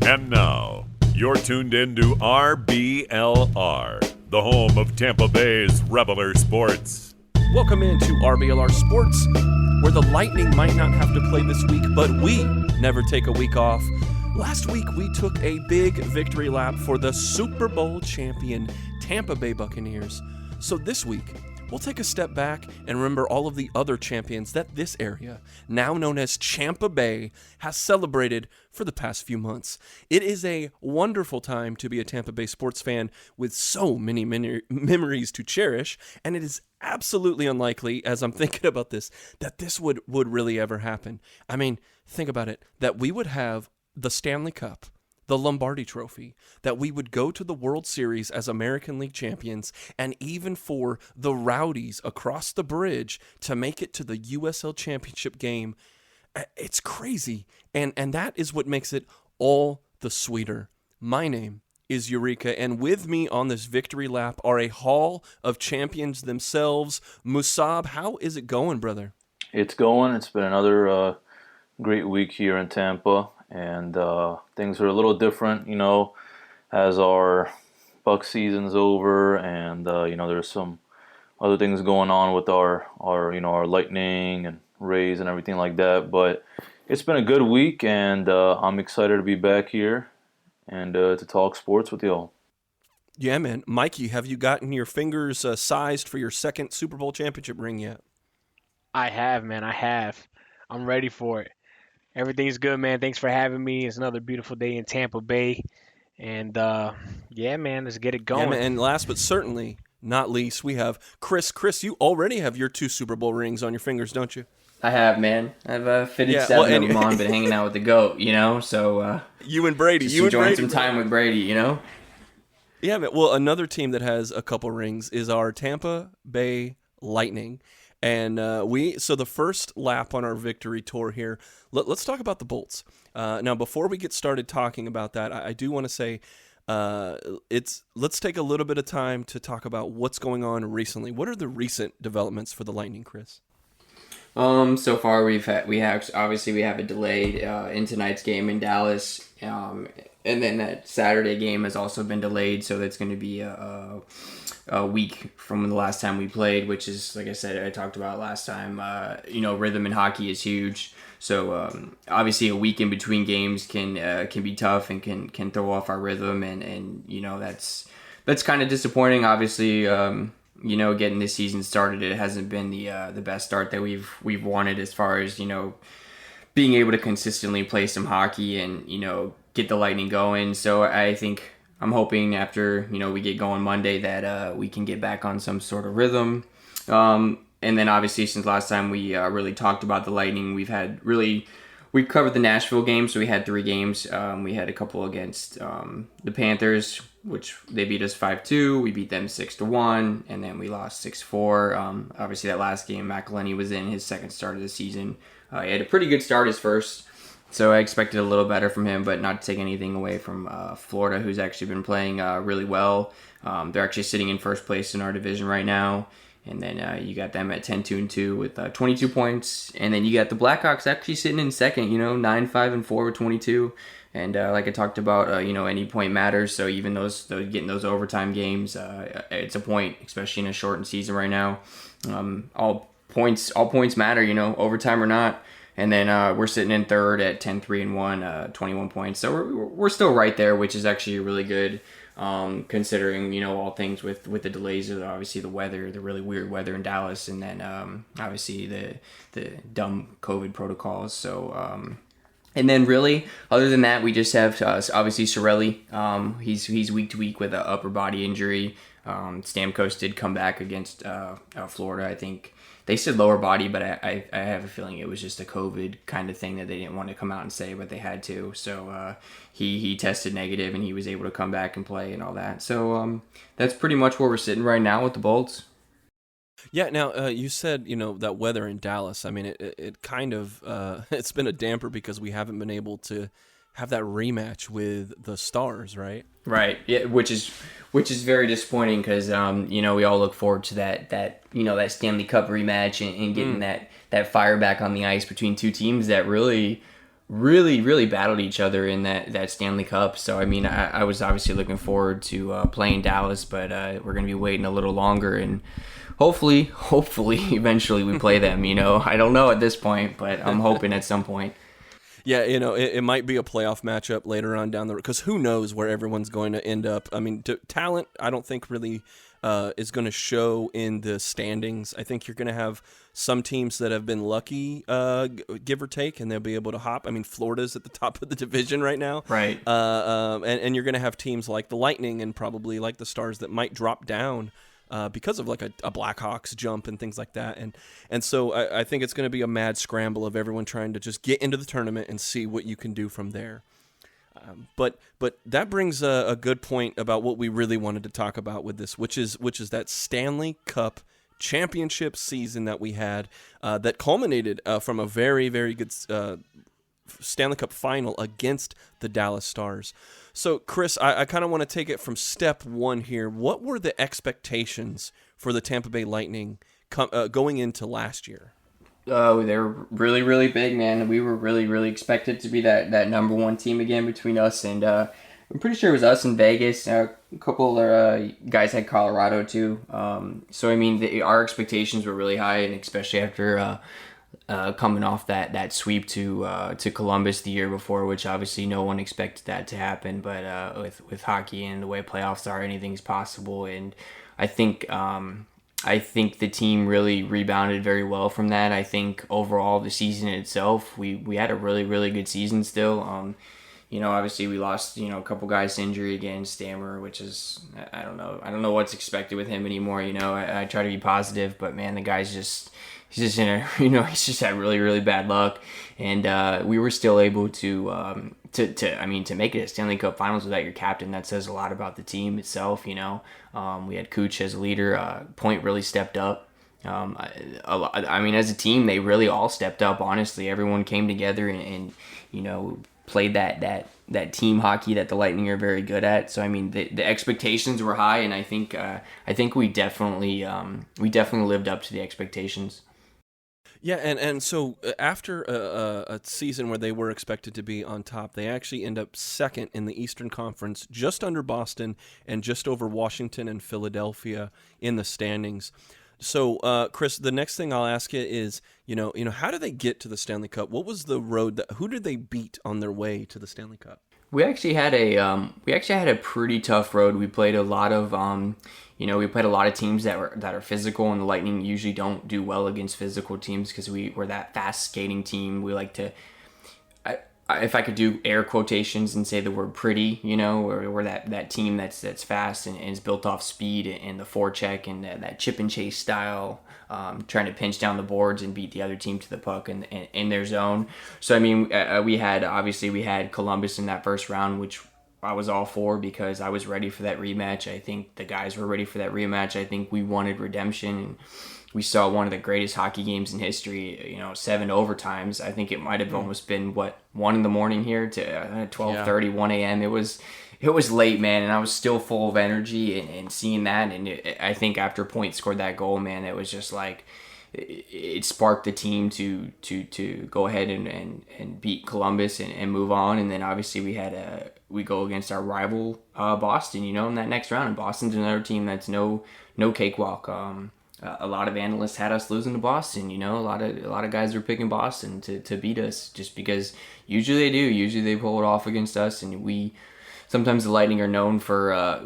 And now, you're tuned in to RBLR, the home of Tampa Bay's Reveler Sports. Welcome into RBLR Sports, where the Lightning might not have to play this week, but we never take a week off. Last week, we took a big victory lap for the Super Bowl champion Tampa Bay Buccaneers. So this week, we'll take a step back and remember all of the other champions that this area, now known as Tampa Bay, has celebrated for the past few months. It is a wonderful time to be a Tampa Bay sports fan with so many memories to cherish, and it is absolutely unlikely, as I'm thinking about this, that this would really ever happen. I mean, think about it, that we would have the Stanley Cup, the Lombardi Trophy, that we would go to the World Series as American League champions, and even for the Rowdies across the bridge to make it to the USL Championship game. It's crazy, and that is what makes it all the sweeter. My name is Eureka, and with me on this victory lap are a Hall of Champions themselves. Musab, how is it going, brother? It's going. It's been another great week here in Tampa. And things are a little different, as our Buck season's over, and there's some other things going on with our Lightning and Rays and everything like that. But it's been a good week, and I'm excited to be back here and to talk sports with y'all. Yeah, man. Mikey, have you gotten your fingers sized for your second Super Bowl championship ring yet? I have, man. I have. I'm ready for it. Everything's good, man. Thanks for having me. It's another beautiful day in Tampa Bay. And, yeah, man, let's get it going. Yeah, man. And last but certainly not least, we have Chris. Chris, you already have your 2 Super Bowl rings on your fingers, don't you? I have, man. I've fitted 7 of them on, been hanging out with the GOAT, So you and Brady. Just enjoying some time with Brady, Yeah, man. Well, another team that has a couple rings is our Tampa Bay Lightning. And so the first lap on our victory tour here, let's talk about the Bolts. Now, before we get started talking about that, I do want to say let's take a little bit of time to talk about what's going on recently. What are the recent developments for the Lightning, Chris? So far we have a delayed in tonight's game in Dallas, and then that Saturday game has also been delayed, so that's going to be a week from the last time we played, which is, like I said, I talked about last time. Rhythm in hockey is huge, so obviously a week in between games can be tough and can throw off our rhythm, and that's kind of disappointing. Obviously, getting this season started, it hasn't been the best start that we've wanted as far as being able to consistently play some hockey and get the Lightning going. So I'm hoping after we get going Monday that we can get back on some sort of rhythm. And then obviously since last time we really talked about the Lightning, we covered the Nashville game, so we had 3 games. We had a couple against the Panthers, which they beat us 5-2. We beat them 6-1, and then we lost 6-4. Obviously that last game, McElhinney was in his second start of the season. He had a pretty good start, his first. So I expected a little better from him, but not to take anything away from Florida, who's actually been playing really well. They're actually sitting in first place in our division right now. And then you got them at 10-2-2 with 22 points. And then you got the Blackhawks actually sitting in second, 9-5-4 with 22. And like I talked about, any point matters. So even those getting those overtime games, it's a point, especially in a shortened season right now. All points matter, overtime or not. And then we're sitting in third at 10-3-1, 21 points. So we're still right there, which is actually really good, considering all things with the delays of obviously the weather, the really weird weather in Dallas, and then obviously the dumb COVID protocols. So and then really other than that, we just have obviously Cirelli. He's week to week with an upper body injury. Stamkos did come back against Florida, I think. They said lower body, but I have a feeling it was just a COVID kind of thing that they didn't want to come out and say, but they had to. So he tested negative, and he was able to come back and play and all that. So that's pretty much where we're sitting right now with the Bolts. Yeah, now you said, that weather in Dallas, I mean, it kind of, it's been a damper because we haven't been able to have that rematch with the Stars, right? Right. Yeah, which is very disappointing because we all look forward to that Stanley Cup rematch and getting that fire back on the ice between two teams that really really battled each other in that Stanley Cup. So I mean, I was obviously looking forward to playing Dallas, but we're gonna be waiting a little longer, and hopefully eventually we play them. I don't know at this point, but I'm hoping at some point. Yeah, it might be a playoff matchup later on down the road, because who knows where everyone's going to end up. I mean, talent, I don't think really is going to show in the standings. I think you're going to have some teams that have been lucky, give or take, and they'll be able to hop. I mean, Florida's at the top of the division right now. Right. And you're going to have teams like the Lightning and probably like the Stars that might drop down because of like a Blackhawks jump and things like that. And so I think it's going to be a mad scramble of everyone trying to just get into the tournament and see what you can do from there. But that brings a good point about what we really wanted to talk about with this, which is that Stanley Cup championship season that we had that culminated from a very, very good Stanley Cup final against the Dallas Stars. So, Chris, I kind of want to take it from step one here. What were the expectations for the Tampa Bay Lightning going into last year? Oh, they're really, really big, man. We were really, really expected to be that number one team again between us and I'm pretty sure it was us in Vegas. A couple of guys had Colorado too. So I mean, our expectations were really high, and especially after coming off that sweep to Columbus the year before, which obviously no one expected that to happen. But with hockey and the way playoffs are, anything's possible. And I think the team really rebounded very well from that. I think overall the season itself, we had a really, really good season still. Obviously we lost, a couple guys to injury again, Stammer, which is, I don't know what's expected with him anymore. I try to be positive, but man, the guy's he's just in a, he's just had really, really bad luck. And we were still able to make it to Stanley Cup Finals without your captain. That says a lot about the team itself. We had Cooch as a leader. Point really stepped up. As a team, they really all stepped up. Honestly, everyone came together and played that team hockey that the Lightning are very good at. So I mean, the expectations were high, and I think we definitely lived up to the expectations. Yeah, and so after a season where they were expected to be on top, they actually end up second in the Eastern Conference, just under Boston and just over Washington and Philadelphia in the standings. So, Chris, the next thing I'll ask you is, how did they get to the Stanley Cup? What was the road who did they beat on their way to the Stanley Cup? We actually had a pretty tough road. We played a lot of teams that are physical, and the Lightning usually don't do well against physical teams because we're that fast skating team. We like to, if I could do air quotations and say the word pretty, we're that team that's fast and is built off speed and the forecheck and that chip and chase style, trying to pinch down the boards and beat the other team to the puck in their zone. So I mean, we had Columbus in that first round, which I was all for because I was ready for that rematch. I think the guys were ready for that rematch. I think we wanted redemption, and we saw one of the greatest hockey games in history, 7 overtimes. I think it might have almost been 1 a.m. here to 12:30, 1 a.m. It was late, man, and I was still full of energy and seeing that. And I think after Point scored that goal, man, it was just like it sparked the team to go ahead and beat Columbus and move on. And then obviously we go against our rival Boston, in that next round. And Boston's another team that's no cakewalk. A lot of analysts had us losing to Boston. A lot of guys are picking Boston to beat us just because usually they do. Usually they pull it off against us, and sometimes the Lightning are known for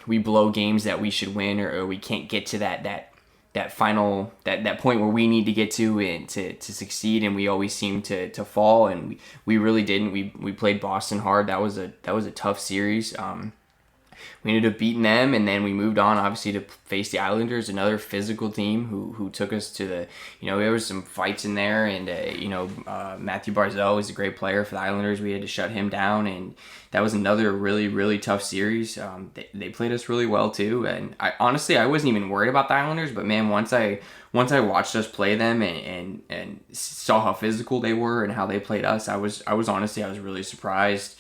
we blow games that we should win, or we can't get to that final that point where we need to get to and to succeed, and we always seem to fall, and we really didn't. We played Boston hard. That was a tough series. We ended up beating them, and then we moved on, obviously, to face the Islanders, another physical team who took us to the, there was some fights in there, and, Matthew Barzal was a great player for the Islanders. We had to shut him down, and that was another really, really tough series. They played us really well, too, and I wasn't even worried about the Islanders, but, man, once I watched us play them and saw how physical they were and how they played us, I was really surprised.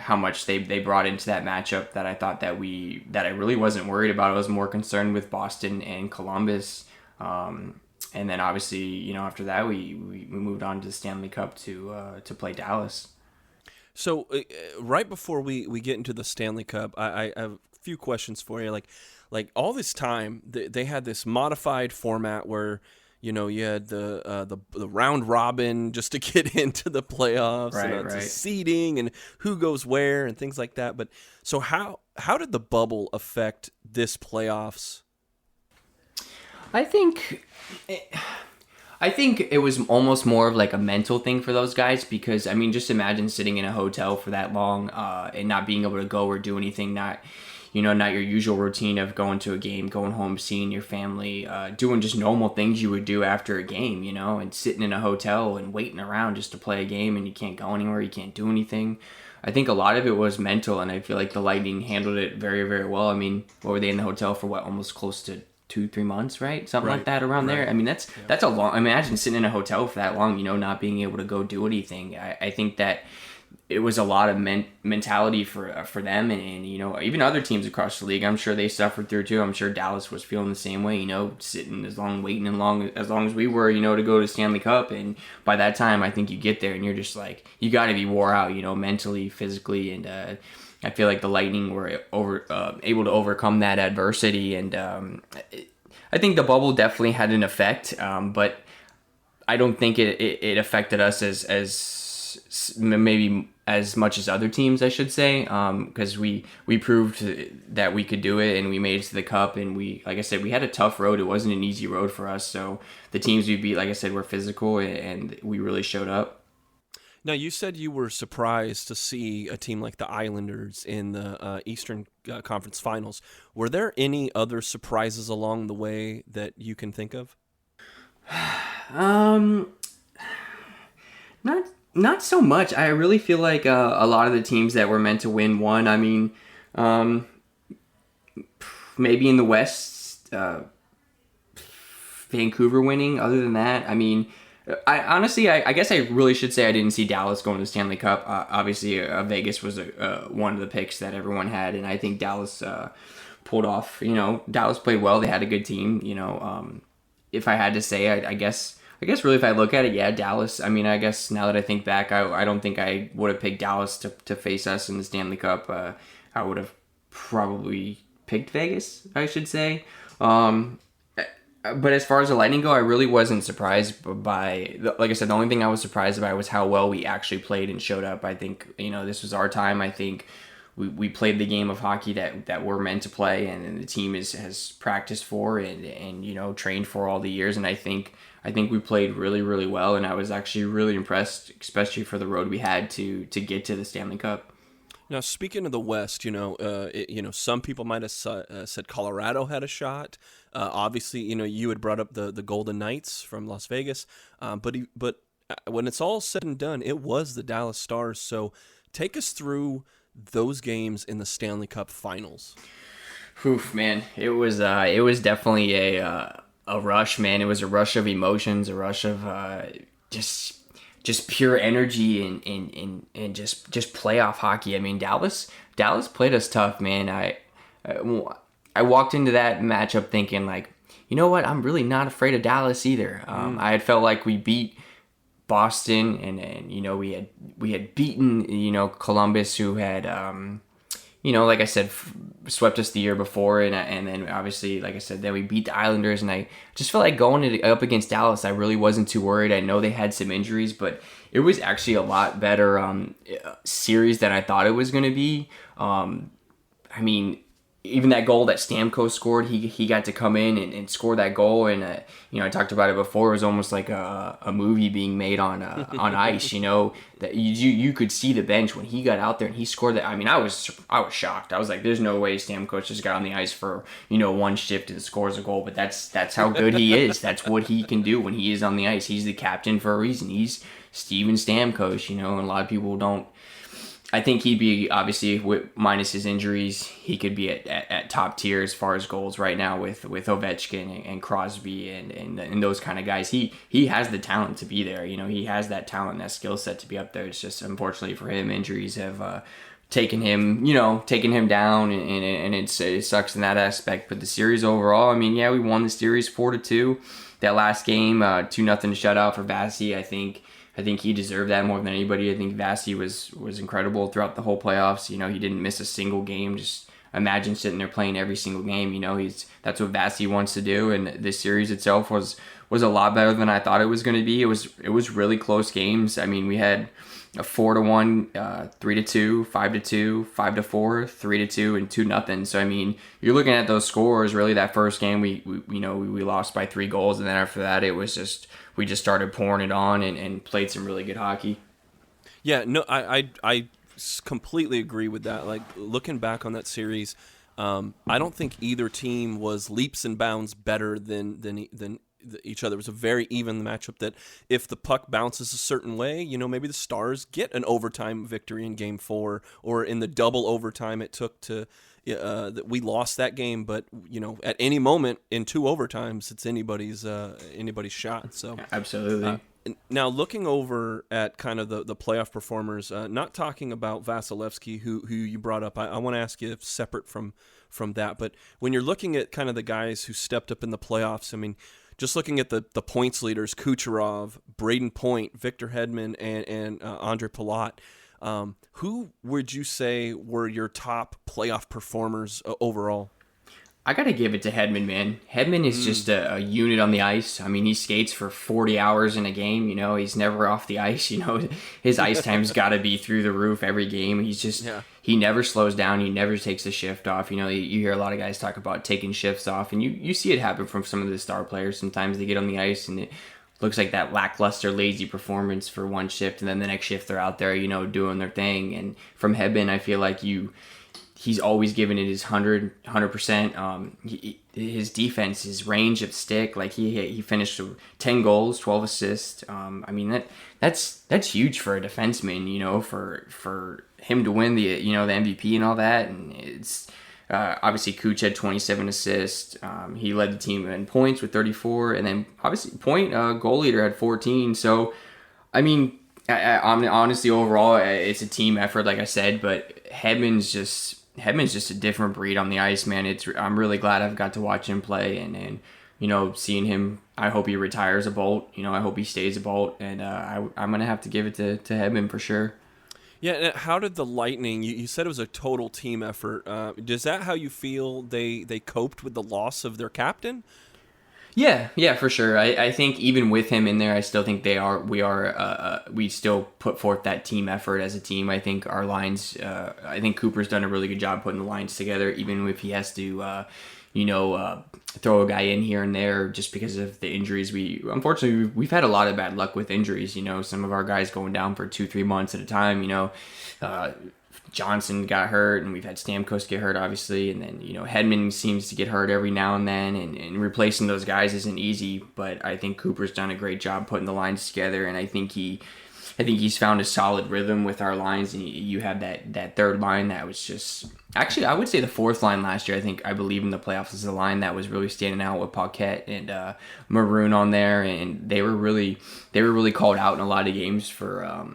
How much they brought into that matchup that I thought that I really wasn't worried about. I was more concerned with Boston and Columbus. And then obviously, after that, we moved on to the Stanley Cup to play Dallas. So right before we get into the Stanley Cup, I have a few questions for you. Like all this time, they had this modified format where you had the round robin just to get into the playoffs, and Right. seeding and who goes where and things like that. But so how did the bubble affect this playoffs? I think it was almost more of like a mental thing for those guys because, I mean, just imagine sitting in a hotel for that long and not being able to go or do anything, not your usual routine of going to a game, going home, seeing your family, doing just normal things you would do after a game, and sitting in a hotel and waiting around just to play a game and you can't go anywhere, you can't do anything. I think a lot of it was mental, and I feel like the Lightning handled it very, very well. I mean, what were they in the hotel for, almost close to 2-3 months, right? Something like that around there. I mean, that's a long, imagine sitting in a hotel for that long, not being able to go do anything. I think that it was a lot of mentality for them and even other teams across the league. I'm sure they suffered through too. I'm sure Dallas was feeling the same way, sitting waiting as long as we were, to go to Stanley Cup. And by that time, I think you get there and you're just like, you got to be wore out, mentally, physically, and I feel like the Lightning were able to overcome that adversity, and I think the bubble definitely had an effect, but I don't think it affected us as maybe as much as other teams, I should say, because we proved that we could do it, and we made it to the Cup, and like I said, we had a tough road. It wasn't an easy road for us, so the teams we beat, like I said, were physical, and we really showed up. Now, you said you were surprised to see a team like the Islanders in the Eastern Conference Finals. Were there any other surprises along the way that you can think of? Not so much. I really feel like a lot of the teams that were meant to win won. I mean, maybe in the West, Vancouver winning. Other than that, I mean, I honestly, I guess I really should say I didn't see Dallas going to the Stanley Cup. Obviously, Vegas was one of the picks that everyone had, and I think Dallas pulled off. Dallas played well. They had a good team. If I had to say, I guess really if I look at it, yeah, Dallas. I mean, I guess now that I think back, I don't think I would have picked Dallas to face us in the Stanley Cup. I would have probably picked Vegas, I should say. But as far as the Lightning go, I really wasn't surprised by, like I said, the only thing I was surprised by was how well we actually played and showed up. I think, this was our time. I think we played the game of hockey that we're meant to play, and the team has practiced for and trained for all the years. And I think we played really, really well, and I was actually really impressed, especially for the road we had to get to the Stanley Cup. Now, speaking of the West, some people might have said Colorado had a shot. Obviously, you had brought up the Golden Knights from Las Vegas, but when it's all said and done, it was the Dallas Stars. So, take us through those games in the Stanley Cup Finals. Oof, man, it was definitely a rush, man. It was a rush of emotions, a rush of just pure energy and just playoff hockey. I mean, Dallas played us tough, man. I walked into that matchup thinking like, you know what? I'm really not afraid of Dallas either. I had felt like we beat Boston and we had beaten Columbus, who had like I said, swept us the year before, and then obviously, like I said, then we beat the Islanders, and I just felt like going up against Dallas, I really wasn't too worried. I know they had some injuries, but it was actually a lot better series than I thought it was going to be. I mean, even that goal that Stamkos scored, he got to come in and score that goal, and I talked about it before. It was almost like a movie being made on ice. That you could see the bench when he got out there and he scored that. I mean, I was shocked. I was like, "There's no way Stamkos just got on the ice for one shift and scores a goal." But that's how good he is. That's what he can do when he is on the ice. He's the captain for a reason. He's Steven Stamkos. And a lot of people don't. I think he'd be, obviously, minus his injuries, he could be at top tier as far as goals right now with Ovechkin and Crosby and those kind of guys. He has the talent to be there. He has that talent, that skill set to be up there. It's just, unfortunately for him, injuries have taking him down, and it sucks in that aspect. But the series overall, I mean, yeah, we won the series 4-2. That last game, 2-0 shutout for Vasi. I think he deserved that more than anybody. I think Vasi was incredible throughout the whole playoffs. He didn't miss a single game. Just imagine sitting there playing every single game. That's what Vasi wants to do. And this series itself was a lot better than I thought it was going to be. It was really close games. I mean, we had a 4-1, 3-2, 5-2, 5-4, 3-2, and 2-0. So I mean, you're looking at those scores. Really, that first game we lost by 3 goals, and then after that, it was just we just started pouring it on and played some really good hockey. Yeah, no, I completely agree with that. Like, looking back on that series, I don't think either team was leaps and bounds better than each other. It was a very even matchup that if the puck bounces a certain way, maybe the Stars get an overtime victory in Game 4, or in the double overtime it took to that we lost that game. But at any moment in 2 overtimes, it's anybody's shot. So absolutely. Now, looking over at kind of the playoff performers, not talking about Vasilevsky, who you brought up, I want to ask you separate from that. But when you're looking at kind of the guys who stepped up in the playoffs, I mean, just looking at the points leaders, Kucherov, Braden Point, Victor Hedman, and Andre Palat, who would you say were your top playoff performers overall? I got to give it to Hedman, man. Hedman is just a unit on the ice. I mean, he skates for 40 hours in a game. He's never off the ice. His ice time's got to be through the roof every game. He's just, he never slows down. He never takes a shift off. You hear a lot of guys talk about taking shifts off, and you see it happen from some of the star players. Sometimes they get on the ice, and it looks like that lackluster, lazy performance for one shift, and then the next shift they're out there, doing their thing. And from Hedman, I feel like he's always given it his 100%. His defense, his range of stick, like he finished with 10 goals, 12 assists. I mean that's huge for a defenseman. For him to win the the MVP and all that, and it's obviously Kuch had 27 assists. He led the team in points with 34, and then obviously Point goal leader had 14. So I mean, honestly, overall, it's a team effort, like I said, but Hedman's just a different breed on the ice, man. I'm really glad I've got to watch him play, and seeing him. I hope he retires a Bolt. I hope he stays a Bolt, and I'm gonna have to give it to Hedman for sure. Yeah, and how did the Lightning? You said it was a total team effort. Is that how you feel they coped with the loss of their captain? Yeah, for sure. I think even with him in there, I still think we still put forth that team effort as a team. I think our lines, I think Cooper's done a really good job putting the lines together, even if he has to, throw a guy in here and there just because of the injuries. Unfortunately, we've had a lot of bad luck with injuries. Some of our guys going down for 2-3 months at a time. Johnson got hurt, and we've had Stamkos get hurt, obviously, and then Hedman seems to get hurt every now and then, and replacing those guys isn't easy. But I think Cooper's done a great job putting the lines together, and I think he's found a solid rhythm with our lines. And you have that third line that was just actually, I would say the fourth line last year. I believe in the playoffs is the line that was really standing out with Paquette and Maroon on there, and they were really called out in a lot of games for.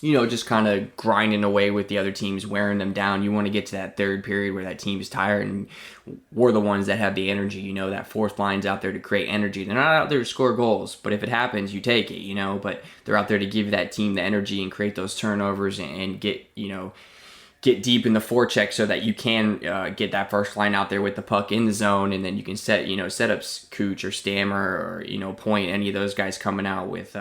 Just kind of grinding away with the other teams, wearing them down. You want to get to that third period where that team is tired, and we're the ones that have the energy. That fourth line's out there to create energy. They're not out there to score goals, but if it happens, you take it, but they're out there to give that team the energy and create those turnovers and get deep in the forecheck so that you can get that first line out there with the puck in the zone, and then you can set up Cooch or Stammer or Point, any of those guys coming out with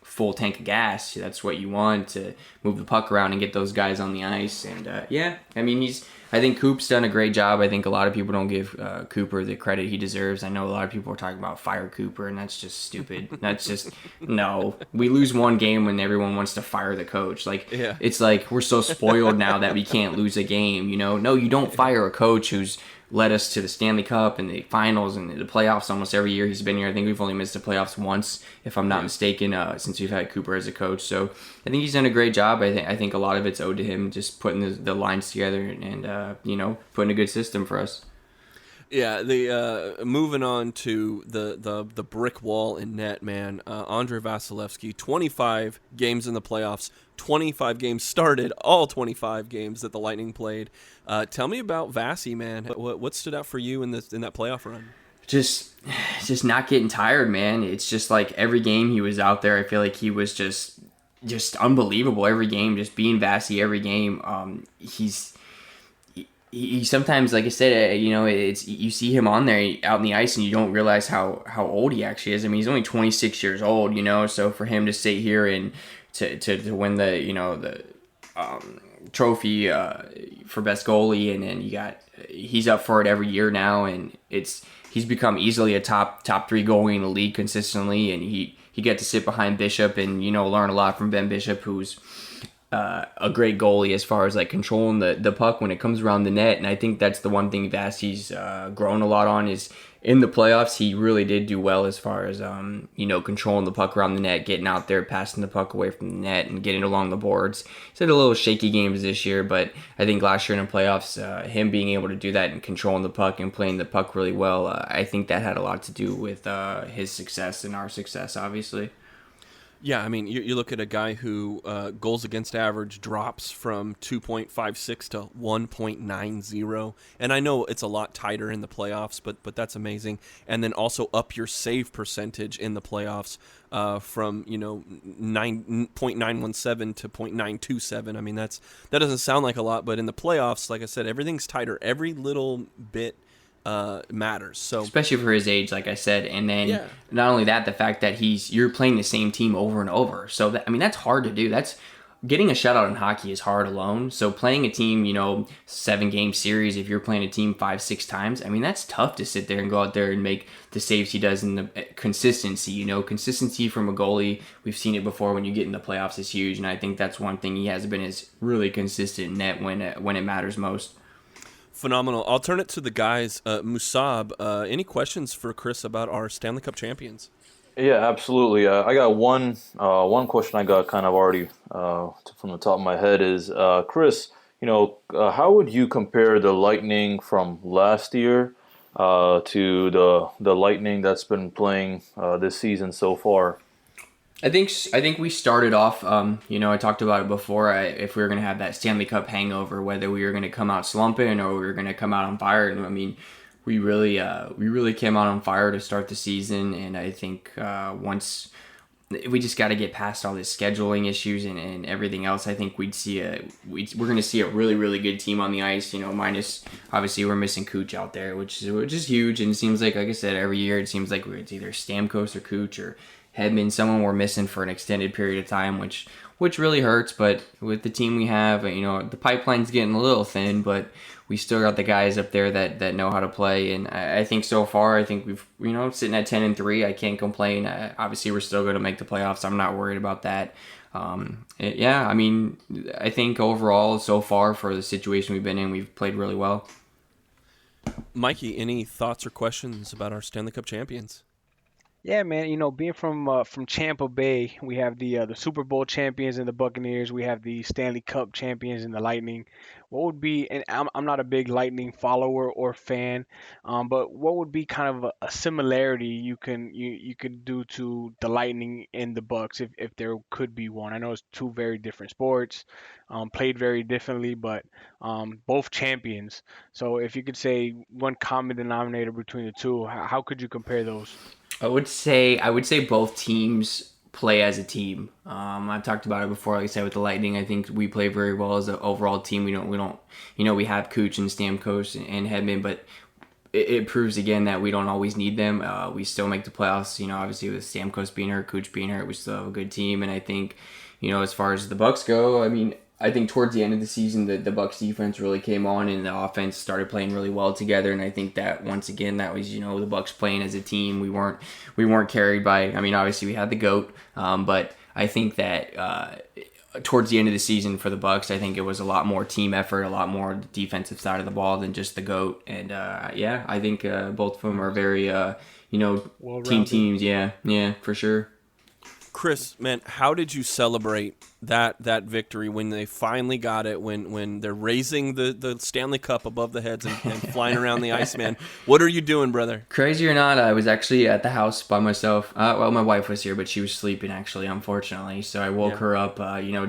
full tank of gas. That's what you want to move the puck around and get those guys on the ice. And I think Coop's done a great job. I think a lot of people don't give Cooper the credit he deserves. I know a lot of people are talking about fire Cooper, and that's just stupid. That's just, no. We lose one game when everyone wants to fire the coach. It's like we're so spoiled now that we can't lose a game. No, you don't fire a coach who's led us to the Stanley Cup and the finals and the playoffs almost every year he's been here. I think we've only missed the playoffs once, if I'm not mistaken, since we've had Cooper as a coach. So I think he's done a great job. I think a lot of it's owed to him just putting the lines together and putting a good system for us. Yeah, the moving on to the brick wall in net, man. Andrei Vasilevsky, 25 games in the playoffs, 25 games started, all 25 games that the Lightning played. Tell me about Vasi, man. What stood out for you in that playoff run? Just not getting tired, man. It's just like every game he was out there, I feel like he was just unbelievable every game. Just being Vasi every game. He sometimes, like I said, it's you see him on there out in the ice and you don't realize how old he actually is. I mean, he's only 26 years old, so for him to sit here and to win the trophy for best goalie, and then he's up for it every year now, and he's become easily a top 3 goalie in the league consistently, and he got to sit behind Bishop and learn a lot from Ben Bishop, who's a great goalie as far as like controlling the puck when it comes around the net. And I think that's the one thing Vasi's grown a lot on is in the playoffs. He really did do well as far as controlling the puck around the net, getting out there, passing the puck away from the net, and getting along the boards. He's had a little shaky games this year, but I think last year in the playoffs, him being able to do that and controlling the puck and playing the puck really well, I think that had a lot to do with his success and our success, obviously. Yeah, I mean, you look at a guy who goals against average drops from 2.56 to 1.90, and I know it's a lot tighter in the playoffs, but that's amazing. And then also up your save percentage in the playoffs from 0.917 to 0.927. I mean, that doesn't sound like a lot, but in the playoffs, like I said, everything's tighter. Every little bit matters. So especially for his age, like I said, and then not only that, the fact that you're playing the same team over and over. So that's hard to do. That's getting a shutout in hockey is hard alone. So playing a team, 7-game series, if you're playing a team 5-6 times, that's tough to sit there and go out there and make the saves he does. In the consistency, consistency from a goalie, we've seen it before. When you get in the playoffs, is huge, and I think that's one thing he has been is really consistent net when it matters most. Phenomenal. I'll turn it to the guys. Musab, any questions for Chris about our Stanley Cup champions? Yeah, absolutely. I got one question I got kind of already from the top of my head is, Chris, how would you compare the Lightning from last year to the Lightning that's been playing this season so far? I think we started off, I talked about it before, if we were going to have that Stanley Cup hangover, whether we were going to come out slumping or we were going to come out on fire. And we really came out on fire to start the season. And I think once we just got to get past all this scheduling issues and everything else, I think we're going to see a really, really good team on the ice, minus, obviously, we're missing Cooch out there, which is huge. And it seems like I said, every year it seems like it's either Stamkos or Cooch or Hedman, someone we're missing for an extended period of time, which really hurts. But with the team we have, the pipeline's getting a little thin, but we still got the guys up there that know how to play. And I think so far, we've sitting at 10-3. I can't complain. Obviously, we're still going to make the playoffs. I'm not worried about that. I think overall so far for the situation we've been in, we've played really well. Mikey, any thoughts or questions about our Stanley Cup champions? Yeah, man. Being from Tampa Bay, we have the Super Bowl champions in the Buccaneers. We have the Stanley Cup champions in the Lightning. What would be, and I'm not a big Lightning follower or fan, but what would be kind of a similarity you could do to the Lightning and the Bucks if there could be one? I know it's two very different sports, played very differently, but both champions. So if you could say one common denominator between the two, how could you compare those? I would say both teams play as a team. I've talked about it before. Like I said, with the Lightning, I think we play very well as an overall team. We don't. We have Cooch and Stamkos and Hedman, but it proves again that we don't always need them. We still make the playoffs. Obviously with Stamkos being hurt, Cooch being hurt, we still have a good team. And I think, as far as the Bucks go, I think towards the end of the season, the Bucks defense really came on and the offense started playing really well together. And I think that once again, that was, the Bucks playing as a team. We weren't carried by, obviously we had the GOAT, but I think that towards the end of the season for the Bucks, I think it was a lot more team effort, a lot more defensive side of the ball than just the GOAT. And I think both of them are very, teams. Yeah, for sure. Chris, man, how did you celebrate that victory when they finally got it? When they're raising the Stanley Cup above the heads and flying around the ice, man? What are you doing, brother? Crazy or not, I was actually at the house by myself. Well, my wife was here, but she was sleeping actually, unfortunately. So I woke her up,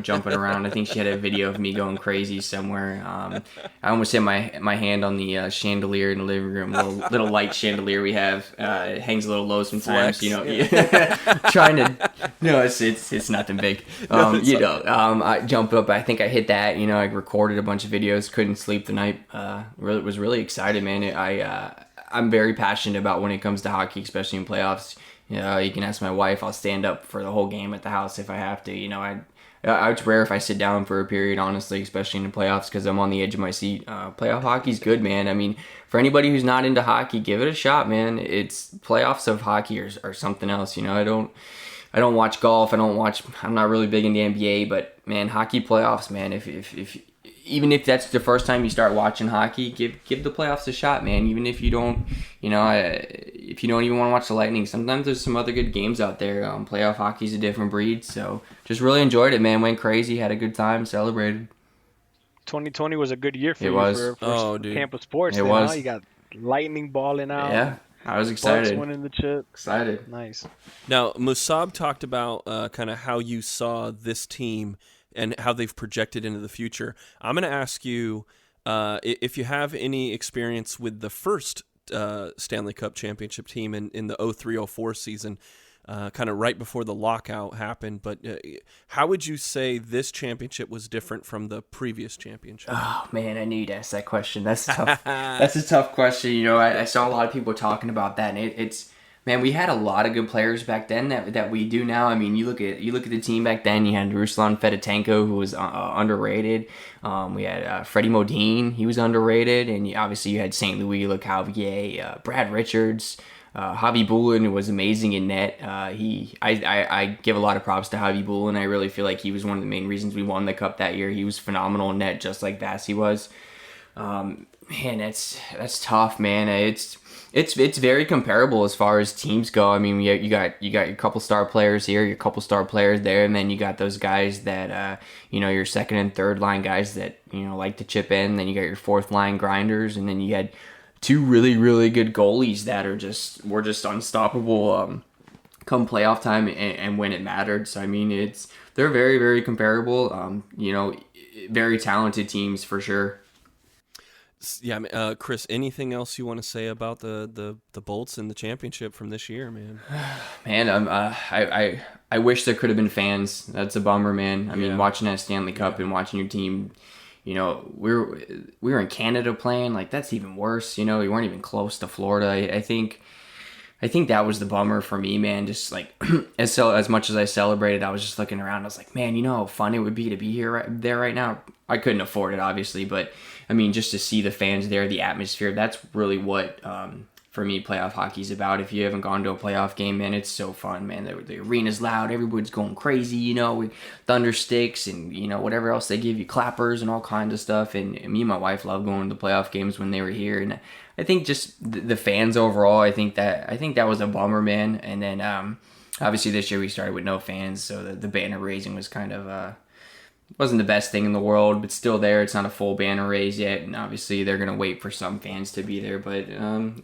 jumping around. I think she had a video of me going crazy somewhere. I almost hit my hand on the chandelier in the living room, little light chandelier we have. It hangs a little low sometimes, trying to. No, it's nothing big. I jumped up. I think I hit that. I recorded a bunch of videos. Couldn't sleep the night. Was really excited, man. I'm very passionate about when it comes to hockey, especially in playoffs. You can ask my wife. I'll stand up for the whole game at the house if I have to. It's rare if I sit down for a period, honestly, especially in the playoffs, because I'm on the edge of my seat. Playoff hockey's good, man. I mean, for anybody who's not into hockey, give it a shot, man. It's playoffs of hockey or something else. I don't watch golf. I'm not really big into NBA, but man, hockey playoffs, man. If even if that's the first time you start watching hockey, give the playoffs a shot, man. Even if you don't, if you don't even want to watch the Lightning, sometimes there's some other good games out there. Playoff hockey's a different breed, so just really enjoyed it, man. Went crazy, had a good time, celebrated. 2020 was a good year for for Tampa sports. It was. Huh? You got Lightning balling out. Yeah. I was excited. Bucks winning the chip. Excited. Nice. Now, Musab talked about kind of how you saw this team and how they've projected into the future. I'm going to ask you if you have any experience with the first Stanley Cup championship team in the 03-04 season, kind of right before the lockout happened. But how would you say this championship was different from the previous championship? Oh, man, I knew you'd ask that question. That's tough. That's a tough question. I saw a lot of people talking about that, and it's man, we had a lot of good players back then that we do now. I mean, you look at the team back then. You had Ruslan Fedotenko, who was underrated. We had Freddie Modine, he was underrated, and obviously you had St. Louis, Lecavalier, Brad Richards. Javi Bulin was amazing in net. I give a lot of props to Javi Bulin. I really feel like he was one of the main reasons we won the cup that year. He was phenomenal in net, just like Vasi was. Man, that's tough, man. It's very comparable as far as teams go. I mean, you got your couple star players here, your couple star players there, and then you got those guys that your second and third line guys that like to chip in. Then you got your fourth line grinders, and then you had two really, really good goalies that were just unstoppable come playoff time and when it mattered. So I mean, they're very, very comparable. Very talented teams for sure. Yeah, Chris, anything else you want to say about the Bolts and the championship from this year, man? Man, I wish there could have been fans. That's a bummer, man. I mean, watching that Stanley Cup and watching your team. We were in Canada playing, like that's even worse. We weren't even close to Florida. I think that was the bummer for me, man. Just like as much as I celebrated, I was just looking around. I was like, man, how fun it would be to be there right now. I couldn't afford it, obviously, but I mean, just to see the fans there, the atmosphere. That's really what for me playoff hockey is about. If you haven't gone to a playoff game, man, it's so fun, man. The arena's loud, everybody's going crazy, with thunder sticks and whatever else they give you, clappers and all kinds of stuff. And me and my wife love going to the playoff games when they were here. And I think just the fans overall, I think that was a bummer, man. And then obviously this year we started with no fans, so the banner raising was kind of wasn't the best thing in the world, but still there. It's not a full banner raise yet, and obviously they're gonna wait for some fans to be there. But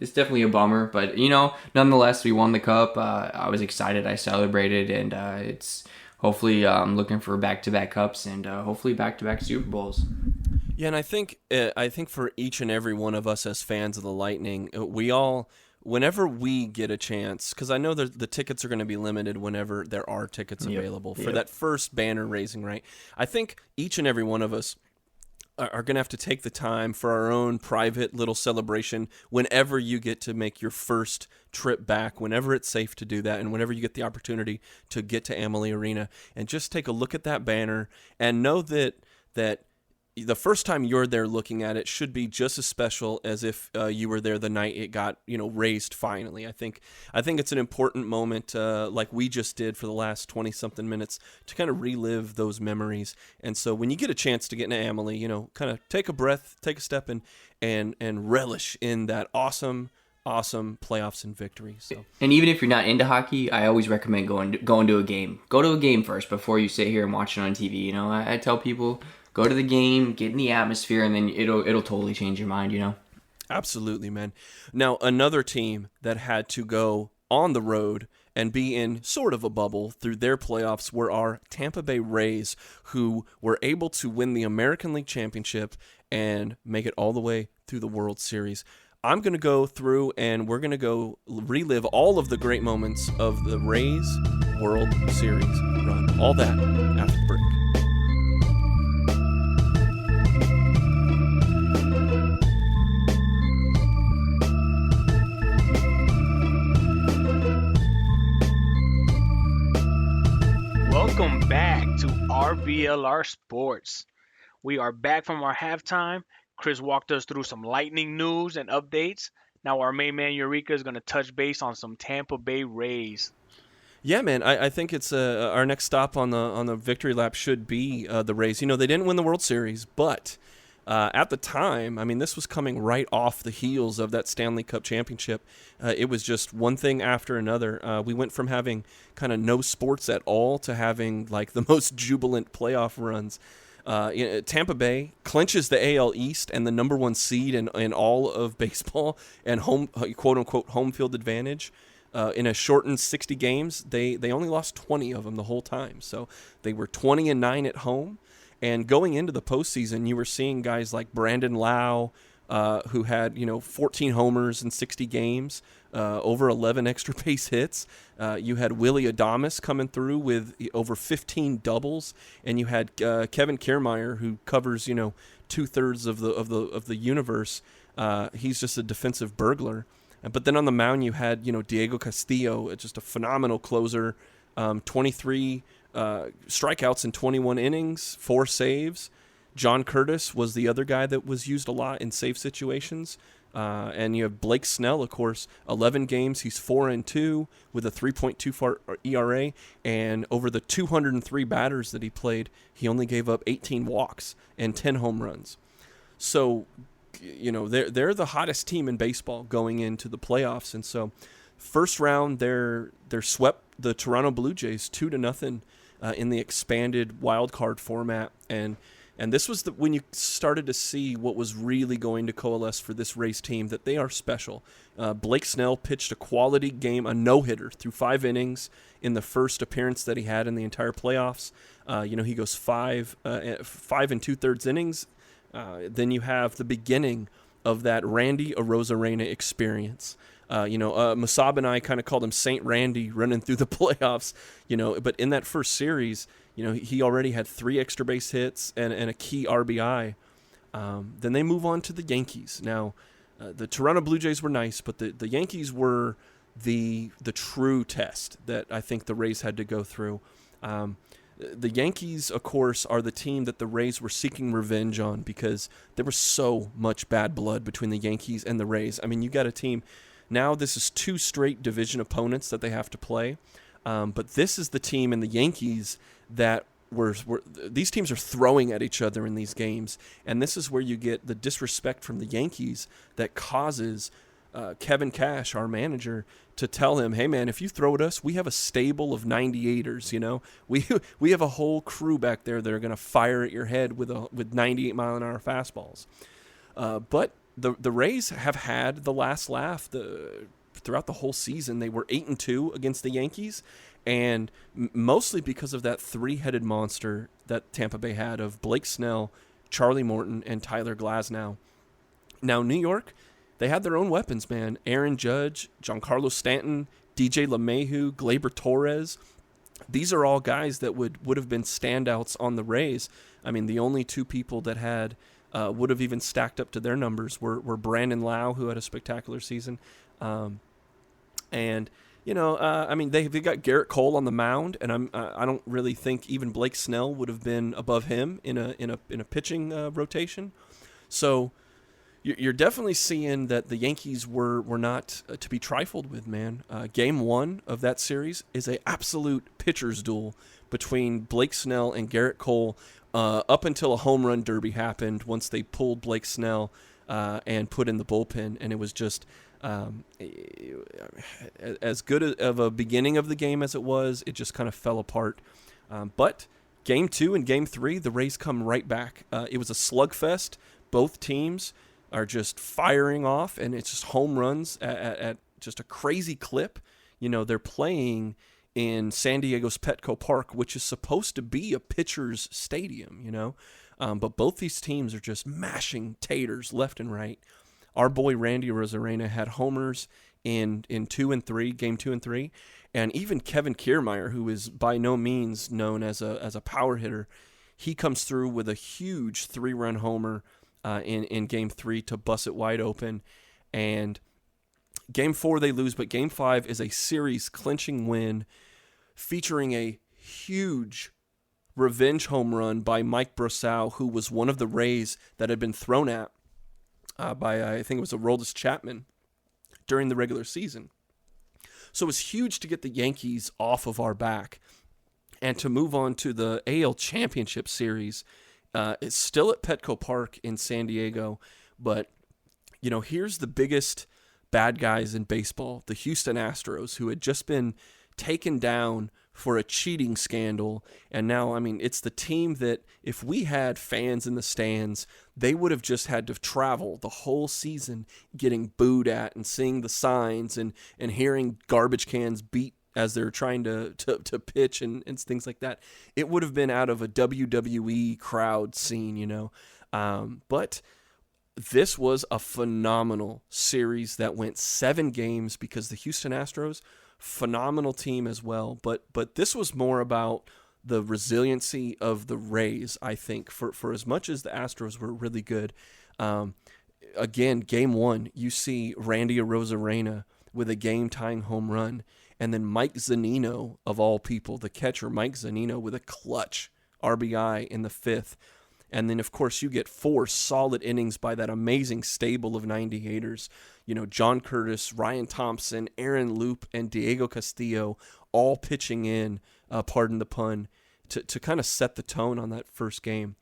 it's definitely a bummer. But nonetheless, we won the cup. I was excited. I celebrated, and it's hopefully looking for back-to-back cups and hopefully back-to-back Super Bowls. Yeah, and I think for each and every one of us as fans of the Lightning, we all. Whenever we get a chance, because I know the tickets are going to be limited whenever there are tickets available for that first banner raising, right? I think each and every one of us are going to have to take the time for our own private little celebration whenever you get to make your first trip back, whenever it's safe to do that, and whenever you get the opportunity to get to Amalie Arena and just take a look at that banner and know that the first time you're there looking at it should be just as special as if you were there the night it got raised finally. I think it's an important moment, like we just did for the last 20-something minutes, to kind of relive those memories. And so when you get a chance to get into Amalie, kind of take a breath, take a step, and relish in that awesome awesome playoffs and victories. So. And even if you're not into hockey, I always recommend going to a game. Go to a game first before you sit here and watch it on TV. You know, I tell people, go to the game, get in the atmosphere, and then it'll totally change your mind, you know? Absolutely, man. Now, another team that had to go on the road and be in sort of a bubble through their playoffs were our Tampa Bay Rays, who were able to win the American League Championship and make it all the way through the World Series. I'm going to go through and we're going to go relive all of the great moments of the Rays World Series run. All that after the break. Welcome back to RBLR Sports. We are back from our halftime. Chris walked us through some Lightning news and updates. Now our main man Eureka is going to touch base on some Tampa Bay Rays. Yeah, man, I think it's our next stop on the victory lap should be the Rays. You know, they didn't win the World Series, but at the time, I mean, this was coming right off the heels of that Stanley Cup championship. It was just one thing after another. We went from having kind of no sports at all to having like the most jubilant playoff runs. Tampa Bay clinches the AL East and the number one seed in all of baseball and home, quote unquote, home field advantage. In a shortened 60 games, they only lost 20 of them the whole time. So they were 20-9 at home. And going into the postseason, you were seeing guys like Brandon Lau, who had 14 homers in 60 games, over 11 extra base hits. You had Willie Adames coming through with over 15 doubles, and you had Kevin Kiermaier, who covers 2/3 of the universe. He's just a defensive burglar. But then on the mound, you had Diego Castillo, just a phenomenal closer, 23 strikeouts in 21 innings, 4 saves. John Curtis was the other guy that was used a lot in save situations. And you have Blake Snell, of course, 11 games. He's 4-2 with a 3.24 ERA. And over the 203 batters that he played, he only gave up 18 walks and 10 home runs. So, they're the hottest team in baseball going into the playoffs. And so first round, they're swept the Toronto Blue Jays 2-0 in the expanded wild card format. And this was when you started to see what was really going to coalesce for this Rays team, that they are special. Blake Snell pitched a quality game, a no-hitter through 5 innings in the first appearance that he had in the entire playoffs. He goes 5 2/3 innings. Then you have the beginning of that Randy Arozarena experience. Masab and I kind of called him Saint Randy running through the playoffs, but in that first series, he already had 3 extra base hits and a key RBI. Then they move on to the Yankees. Now, the Toronto Blue Jays were nice, but the Yankees were the true test that I think the Rays had to go through. The Yankees, of course, are the team that the Rays were seeking revenge on because there was so much bad blood between the Yankees and the Rays. I mean, you got a team. Now this is 2 straight division opponents that they have to play. But this is the team in the Yankees that these teams are throwing at each other in these games. And this is where you get the disrespect from the Yankees that causes Kevin Cash, our manager, to tell him, hey, man, if you throw at us, we have a stable of 98ers, We have a whole crew back there that are going to fire at your head with 98-mile-an-hour fastballs. But the Rays have had the last laugh throughout the whole season. They were 8-2 against the Yankees, and mostly because of that 3-headed monster that Tampa Bay had of Blake Snell, Charlie Morton, and Tyler Glasnow. Now, New York, they had their own weapons, man. Aaron Judge, Giancarlo Stanton, DJ LeMahieu, Gleyber Torres. These are all guys that would have been standouts on the Rays. I mean, the only 2 people that had would have even stacked up to their numbers were Brandon Lau, who had a spectacular season. They got Garrett Cole on the mound, and I don't really think even Blake Snell would have been above him in a pitching rotation. So you're definitely seeing that the Yankees were not to be trifled with, man. Game 1 of that series is an absolute pitcher's duel between Blake Snell and Garrett Cole up until a home run derby happened once they pulled Blake Snell and put in the bullpen. And it was just As good of a beginning of the game as it was, it just kind of fell apart. But Game 2 and Game 3, the Rays come right back. It was a slugfest. Both teams are just firing off, and it's just home runs at just a crazy clip. They're playing in San Diego's Petco Park, which is supposed to be a pitcher's stadium, but both these teams are just mashing taters left and right. Our boy Randy Arozarena had homers in 2 and 3, Game 2 and 3, and even Kevin Kiermaier, who is by no means known as a power hitter, he comes through with a huge 3-run homer in Game 3 to bust it wide open. And Game 4 they lose, but Game 5 is a series-clinching win featuring a huge revenge home run by Mike Brosseau, who was one of the Rays that had been thrown at by, I think it was Aroldis Chapman during the regular season. So it was huge to get the Yankees off of our back and to move on to the AL Championship Series. It's still at Petco Park in San Diego, but, here's the biggest bad guys in baseball, the Houston Astros, who had just been taken down for a cheating scandal. And now, it's the team that if we had fans in the stands, they would have just had to travel the whole season getting booed at and seeing the signs and hearing garbage cans beat as they're trying to pitch and things like that. It would have been out of a WWE crowd scene, But this was a phenomenal series that went 7 games because the Houston Astros, phenomenal team as well. But this was more about the resiliency of the Rays, I think, for as much as the Astros were really good. Again, Game 1, you see Randy Arozarena with a game-tying home run, and then Mike Zunino, of all people, the catcher, Mike Zunino, with a clutch RBI in the 5th. And then, of course, you get 4 solid innings by that amazing stable of 98ers. John Curtis, Ryan Thompson, Aaron Loop, and Diego Castillo all pitching in, pardon the pun, to kind of set the tone on that first game.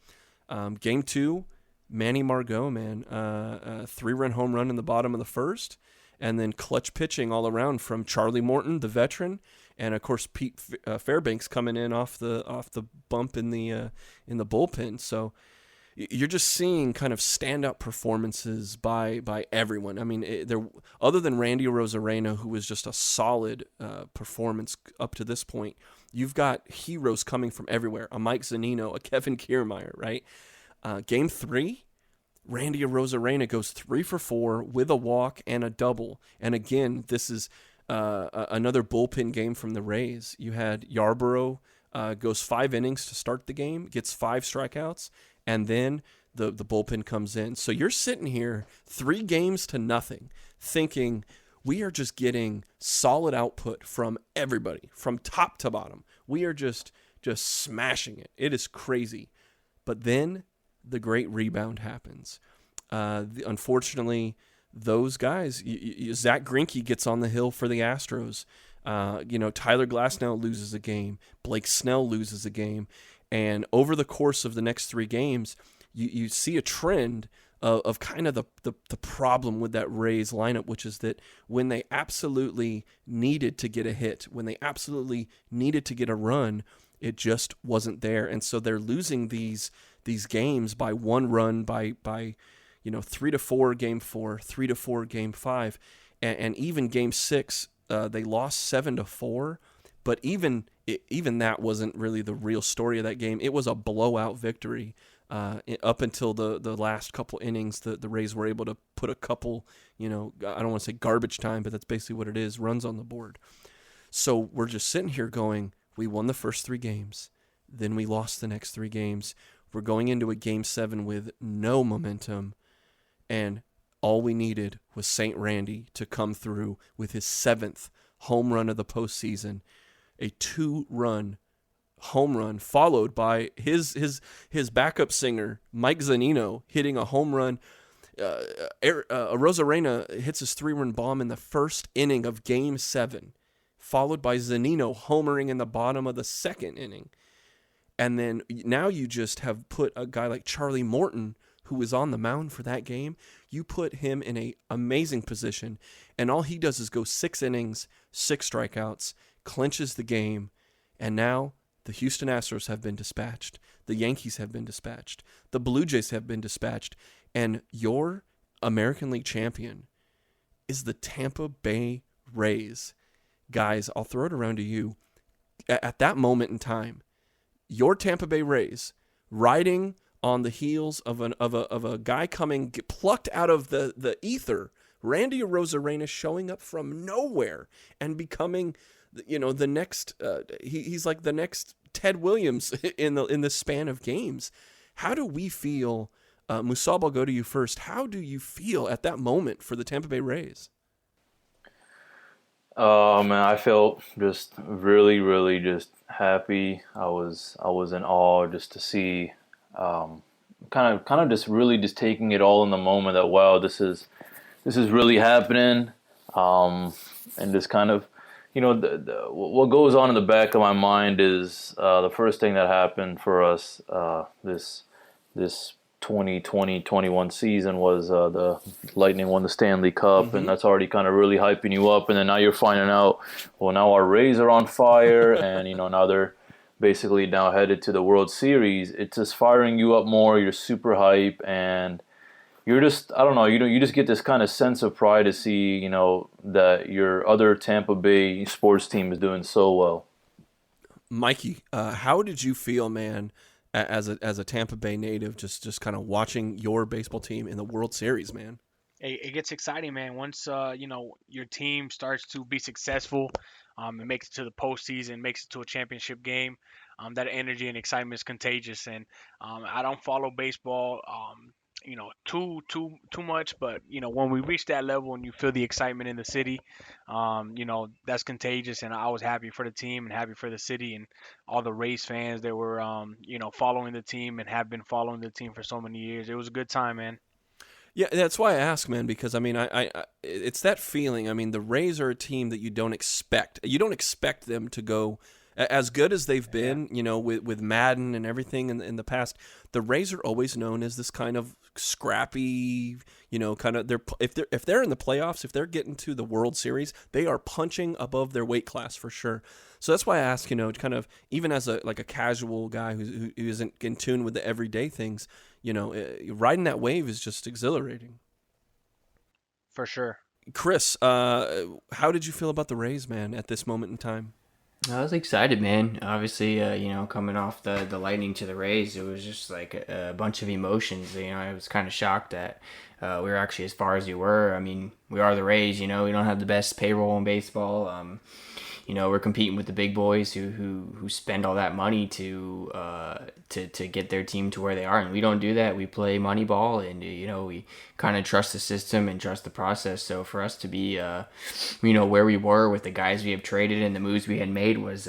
Game 2, Manny Margot, man, a 3-run home run in the bottom of the first, and then clutch pitching all around from Charlie Morton, the veteran, and of course Pete Fairbanks coming in off the bump in the bullpen. So you're just seeing kind of standout performances by everyone. There, other than Randy Arozarena, who was just a solid performance up to this point, you've got heroes coming from everywhere. A Mike Zunino, a Kevin Kiermaier, right? Game 3, Randy Arozarena goes 3 for 4 with a walk and a double. And again, this is another bullpen game from the Rays. You had Yarborough goes 5 innings to start the game, gets 5 strikeouts, and then the bullpen comes in. So you're sitting here 3 games to nothing, thinking we are just getting solid output from everybody, from top to bottom. We are just smashing it. It is crazy. But then the great rebound happens. Unfortunately, those guys, Zach Greinke gets on the hill for the Astros. Tyler Glasnow loses a game. Blake Snell loses a game. And over the course of the next 3 games, you see a trend of kind of the problem with that Rays lineup, which is that when they absolutely needed to get a hit, when they absolutely needed to get a run, it just wasn't there. And so they're losing these games by 1 run, by 3-4 Game 4, 3-4 Game 5, and even Game 6 they lost 7-4. But even that wasn't really the real story of that game. It was a blowout victory up until the last couple innings. The Rays were able to put a couple, I don't want to say garbage time, but that's basically what it is, runs on the board. So we're just sitting here going, we won the first 3 games, then we lost the next 3 games. We're going into a Game 7 with no momentum, and all we needed was St. Randy to come through with his 7th home run of the postseason, a 2-run home run followed by his backup singer Mike Zunino hitting a home run. Arozarena hits his 3-run bomb in the first inning of Game 7, followed by Zunino homering in the bottom of the 2nd inning. And then now you just have put a guy like Charlie Morton, who was on the mound for that game, you put him in a amazing position, and all he does is go 6 innings, 6 strikeouts, clinches the game, and now the Houston Astros have been dispatched. The Yankees have been dispatched. The Blue Jays have been dispatched. And your American League champion is the Tampa Bay Rays. Guys, I'll throw it around to you. At that moment in time, your Tampa Bay Rays, riding on the heels of a guy coming plucked out of the ether, Randy Arozarena, showing up from nowhere and becoming, the next. He's like the next Ted Williams in the span of games. How do we feel? Musab, I'll go to you first. How do you feel at that moment for the Tampa Bay Rays? Man, I felt just really, really just happy. I was in awe just to see, kind of just really just taking it all in the moment that, wow, this is really happening, and just kind of, what goes on in the back of my mind is the first thing that happened for us this 2020-21 season was the Lightning won the Stanley Cup, and that's already kind of really hyping you up. And then now you're finding out, well, now our Rays are on fire, and now they're basically now headed to the World Series. It's just firing you up more. You're super hype, and you're just, I don't know, you just get this kind of sense of pride to see, that your other Tampa Bay sports team is doing so well. Mikey, how did you feel, man, as a Tampa Bay native, just kind of watching your baseball team in the World Series, man? It gets exciting, man. Once your team starts to be successful, it makes it to the postseason, makes it to a championship game. That energy and excitement is contagious. And I don't follow baseball, too much, but when we reach that level and you feel the excitement in the city, that's contagious. And I was happy for the team and happy for the city and all the Rays fans that were following the team and have been following the team for so many years. It was a good time, man. Yeah, that's why I ask, man, because I mean, I it's that feeling. I mean, the Rays are a team that you don't expect. You don't expect them to go as good as they've been, with Madden and everything in the past. The Rays are always known as this kind of scrappy, kind of, if they're in the playoffs, if they're getting to the World Series, they are punching above their weight class for sure. So that's why I ask, kind of, even as a casual guy who isn't in tune with the everyday things, riding that wave is just exhilarating. For sure. Chris, how did you feel about the Rays, man, at this moment in time? I was excited, man. Obviously, coming off the Lightning to the Rays, it was just like a bunch of emotions. I was kind of shocked that we were actually as far as we were. I mean, we are the Rays. We don't have the best payroll in baseball. We're competing with the big boys who spend all that money to get their team to where they are, and we don't do that. We play money ball, and we kind of trust the system and trust the process. So for us to be where we were with the guys we have traded and the moves we had made was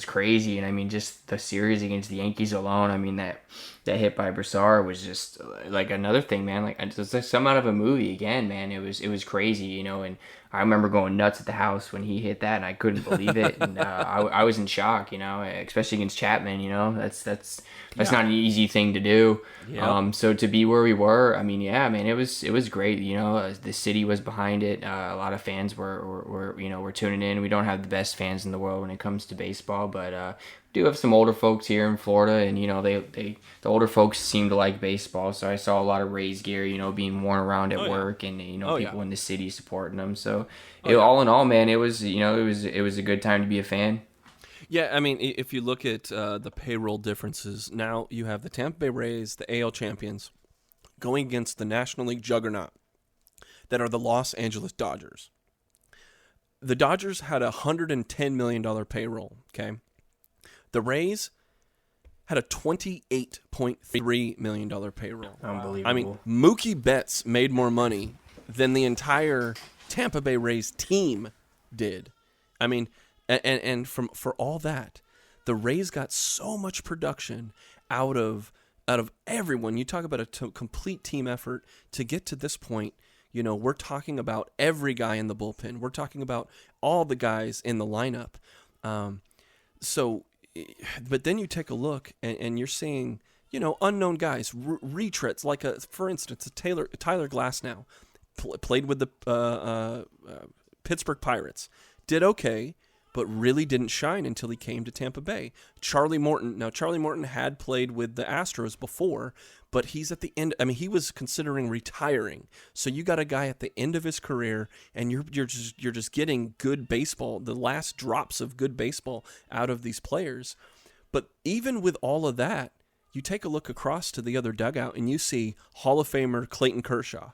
crazy. And I mean, just the series against the Yankees alone, I mean, that hit by Brassard was just like another thing, man. Like it's like some out of a movie again, man. It was crazy, and I remember going nuts at the house when he hit that, and I couldn't believe it. And I was in shock, especially against Chapman. That's not an easy thing to do. Yep. So to be where we were, I mean, yeah, man, it was great. The city was behind it. A lot of fans were tuning in. We don't have the best fans in the world when it comes to baseball, but do have some older folks here in Florida, and the older folks seem to like baseball. So I saw a lot of Rays gear, being worn around at work, and people in the city supporting them. So all in all, man, it was a good time to be a fan. Yeah, I mean, if you look at the payroll differences, now you have the Tampa Bay Rays, the AL champions, going against the National League juggernaut that are the Los Angeles Dodgers. The Dodgers had a $110 million payroll, okay? The Rays had a $28.3 million payroll. Unbelievable. I mean, Mookie Betts made more money than the entire Tampa Bay Rays team did. I mean, and for all that, the Rays got so much production out of everyone. You talk about a complete team effort to get to this point. We're talking about every guy in the bullpen. We're talking about all the guys in the lineup. But then you take a look and you're seeing, unknown guys, retreads, like, for instance, Tyler Glasnow, played with the Pittsburgh Pirates, did okay, but really didn't shine until he came to Tampa Bay. Charlie Morton had played with the Astros before, but he's at the end. I mean, he was considering retiring. So you got a guy at the end of his career, and you're just getting good baseball, the last drops of good baseball out of these players. But even with all of that, you take a look across to the other dugout, and you see Hall of Famer Clayton Kershaw.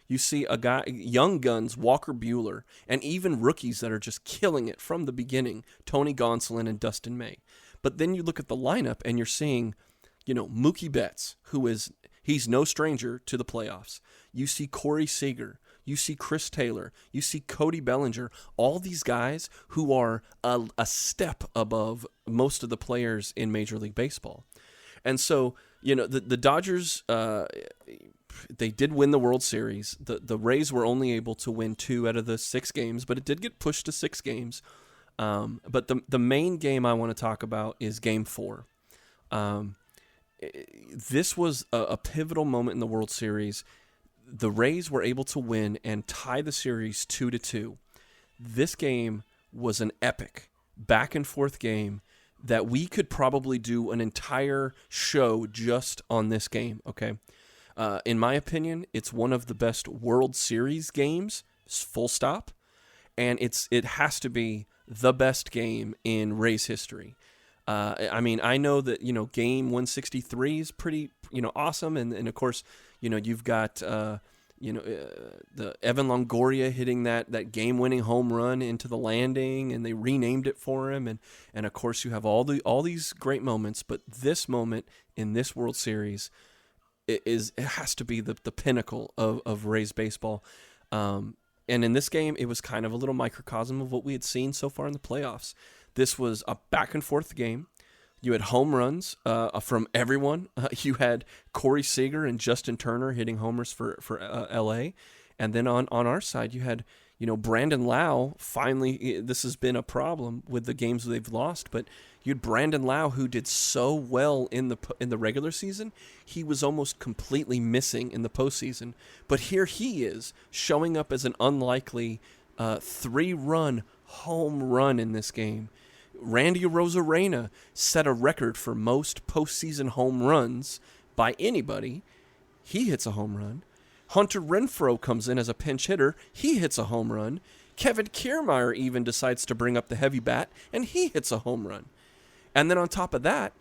You see a guy, young guns, Walker Buehler, and even rookies that are just killing it from the beginning, Tony Gonsolin and Dustin May. But then you look at the lineup and you're seeing, Mookie Betts, he's no stranger to the playoffs. You see Corey Seager, you see Chris Taylor, you see Cody Bellinger, all these guys who are a step above most of the players in Major League Baseball. And so, the Dodgers, they did win the World Series. The Rays were only able to win 2 out of the 6 games, but it did get pushed to 6 games. But the main game I want to talk about is Game 4. This was a pivotal moment in the World Series. The Rays were able to win and tie the series 2-2. This game was an epic back-and-forth game that we could probably do an entire show just on this game, okay? In my opinion, it's one of the best World Series games, full stop, and it has to be the best game in Rays history. I mean, I know that, game 163 is pretty, awesome, and of course, you've got, the Evan Longoria hitting that game-winning home run into the landing, and they renamed it for him, and of course, you have all these great moments, but this moment in this World Series it has to be the pinnacle of Rays baseball. And in this game, it was kind of a little microcosm of what we had seen so far in the playoffs. This was a back-and-forth game. You had home runs from everyone. You had Corey Seager and Justin Turner hitting homers for L.A. And then on our side, you had Brandon Lau. Finally, this has been a problem with the games they've lost, but you had Brandon Lau, who did so well in the regular season. He was almost completely missing in the postseason. But here he is, showing up as an unlikely 3-run home run in this game. Randy Arozarena set a record for most postseason home runs by anybody. He hits a home run. Hunter Renfroe comes in as a pinch hitter. He hits a home run. Kevin Kiermaier even decides to bring up the heavy bat, and he hits a home run. And then on top of that,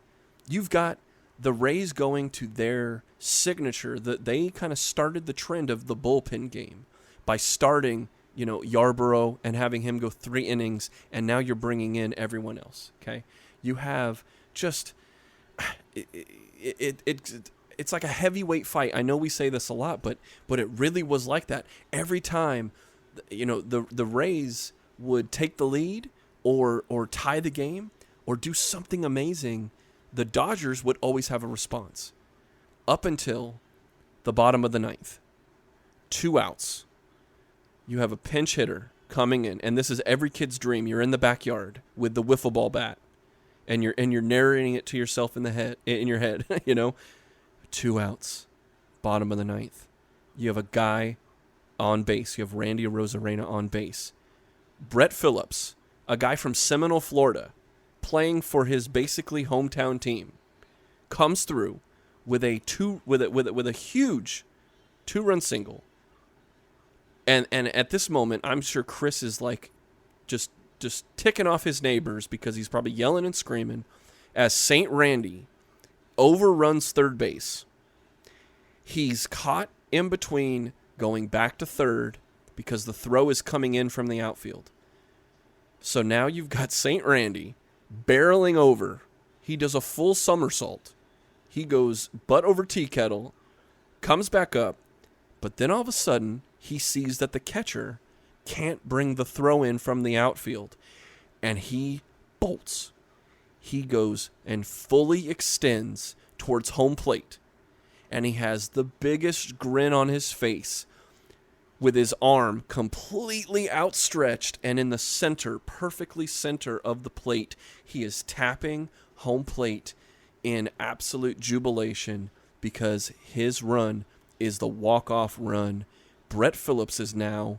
you've got the Rays going to their signature. That they kind of started the trend of the bullpen game by starting Yarborough and having him go 3 innings, and now you're bringing in everyone else, okay? You have just... It's like a heavyweight fight. I know we say this a lot, but it really was like that. Every time, the Rays would take the lead or tie the game or do something amazing, the Dodgers would always have a response. Up until the bottom of the 9th. 2 outs. You have a pinch hitter coming in, and this is every kid's dream. You're in the backyard with the wiffle ball bat, and you're narrating it to yourself in your head, 2 outs, bottom of the 9th. You have a guy on base. You have Randy Arozarena on base. Brett Phillips, a guy from Seminole, Florida, playing for his basically hometown team, comes through with a huge 2-run single. And at this moment, I'm sure Chris is like just ticking off his neighbors because he's probably yelling and screaming as St. Randy overruns third base. He's caught in between going back to third because the throw is coming in from the outfield. So now you've got St. Randy barreling over. He does a full somersault. He goes butt over tea kettle, comes back up, but then all of a sudden he sees that the catcher can't bring the throw in from the outfield, and he bolts. He goes and fully extends towards home plate, and he has the biggest grin on his face with his arm completely outstretched, and in the center, perfectly center of the plate, he is tapping home plate in absolute jubilation because his run is the walk-off run. Brett Phillips is now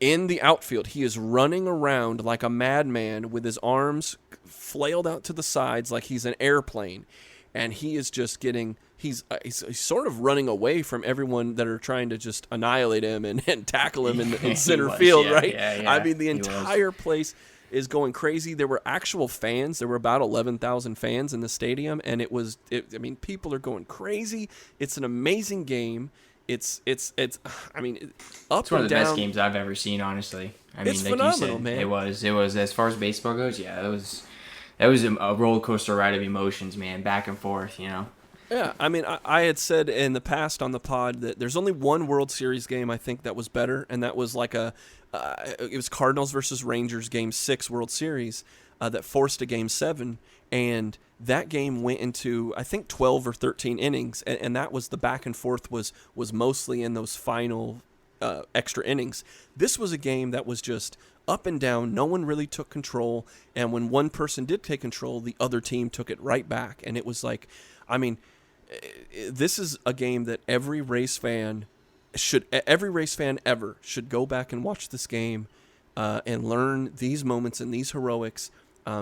in the outfield. He is running around like a madman with his arms flailed out to the sides like he's an airplane. And he is just getting, he's sort of running away from everyone that are trying to just annihilate him and tackle him in center field, right? Yeah, I mean, the entire place is going crazy. There were actual fans. There were about 11,000 fans in the stadium, and I mean, people are going crazy. It's an amazing game. It's I mean, up It's one and of the down. best games I've ever seen, honestly. I mean, It's like phenomenal, you said, man. It was as far as baseball goes, yeah, that was a roller coaster ride of emotions, man, back and forth, you know. Yeah, I mean, I had said in the past on the pod that there's only one World Series game I think that was better, and that was like it was Cardinals versus Rangers Game 6 World Series that forced a Game 7, and that game went into, I think, 12 or 13 innings, and that was the back and forth was mostly in those final extra innings. This was a game that was just up and down. No one really took control, and when one person did take control, the other team took it right back, and it was like, I mean, this is a game that every race fan ever should go back and watch this game and learn these moments and these heroics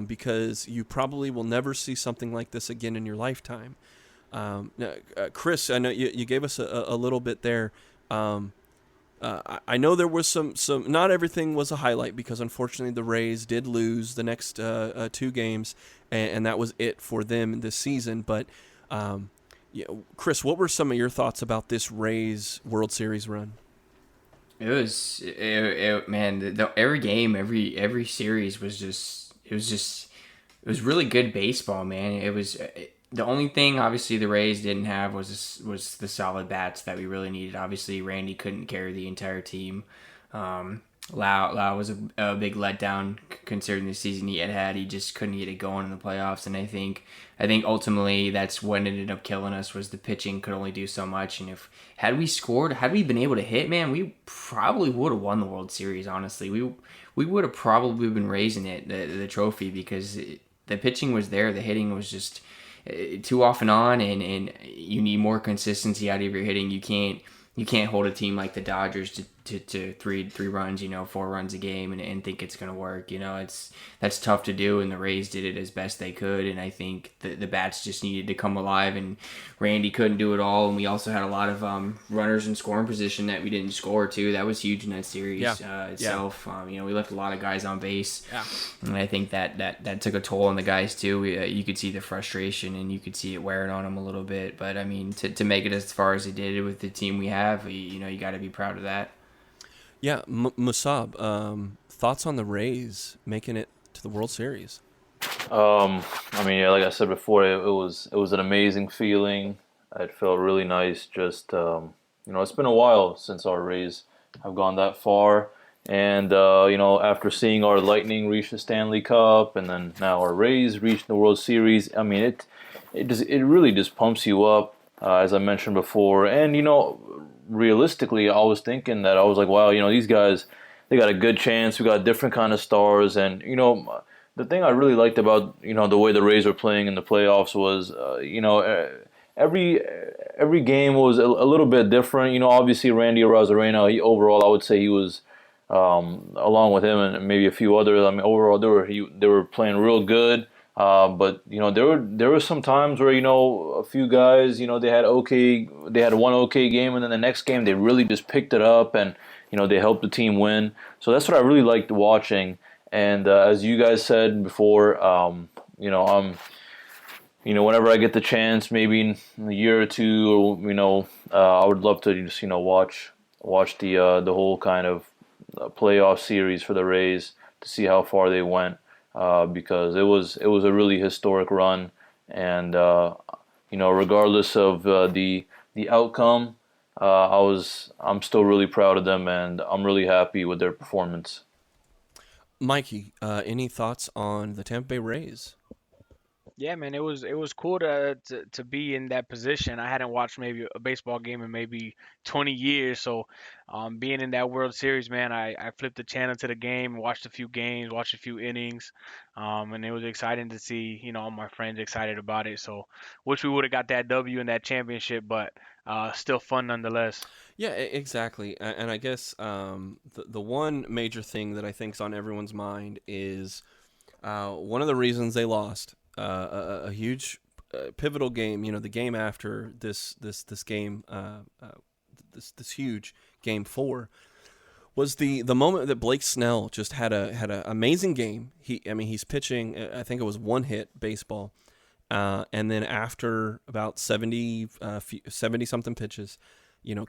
because you probably will never see something like this again in your lifetime. Now, Chris, I know you gave us a little bit there. I know there was some not everything was a highlight because unfortunately the Rays did lose the next 2 games and that was it for them this season. But yeah, Chris, what were some of your thoughts about this Rays World Series run? It was man. Every game, every series was it was really good baseball, man. It was the only thing obviously the Rays didn't have was the solid bats that we really needed. Obviously, Randy couldn't carry the entire team. Lau was a big letdown considering the season he had. He just couldn't get it going in the playoffs, and I think ultimately that's what ended up killing us was the pitching could only do so much. And if had we been able to hit, man, we probably would have won the World Series. Honestly, we would have probably been raising the trophy because the pitching was there, the hitting was just too off and on, and you need more consistency out of your hitting. You can't hold a team like the Dodgers to three runs, 4 runs a game and think it's going to work. That's tough to do, and the Rays did it as best they could, and I think the bats just needed to come alive, and Randy couldn't do it all, and we also had a lot of runners in scoring position that we didn't score too. That was huge in that series itself. We left a lot of guys on base, and I think that took a toll on the guys too. You could see the frustration, and you could see it wearing on them a little bit, but I mean, to make it as far as it did with the team we have, you got to be proud of that. Yeah, Musab, thoughts on the Rays making it to the World Series? I mean, yeah, like I said before, it was an amazing feeling. It felt really nice. Just it's been a while since our Rays have gone that far, and after seeing our Lightning reach the Stanley Cup, and then now our Rays reach the World Series, I mean, it really just pumps you up, as I mentioned before, and realistically, I was thinking that I was like, wow, these guys, they got a good chance. We got different kind of stars, and the thing I really liked about the way the Rays were playing in the playoffs was every game was a little bit different. Obviously Randy Arozarena, overall I would say he was along with him and maybe a few others. I mean, overall they were playing real good. But there were some times where a few guys they had one okay game, and then the next game they really just picked it up and they helped the team win. So that's what I really liked watching. And as you guys said before, whenever I get the chance, maybe in a year or two, or I would love to just watch the whole kind of playoff series for the Rays to see how far they went. Because it was a really historic run, and regardless of the outcome, I'm still really proud of them, and I'm really happy with their performance. Mikey, any thoughts on the Tampa Bay Rays? Yeah, man, it was cool to be in that position. I hadn't watched maybe a baseball game in maybe 20 years, so being in that World Series, man, I flipped the channel to the game, watched a few games, watched a few innings, and it was exciting to see, all my friends excited about it. So wish we would have got that W in that championship, but still fun nonetheless. Yeah, exactly. And I guess the one major thing that I think's on everyone's mind is one of the reasons they lost a huge pivotal game. The game after this game, this huge game 4, was the moment that Blake Snell just had a amazing game. He's pitching. I think it was one hit baseball, and then after about 70 something pitches,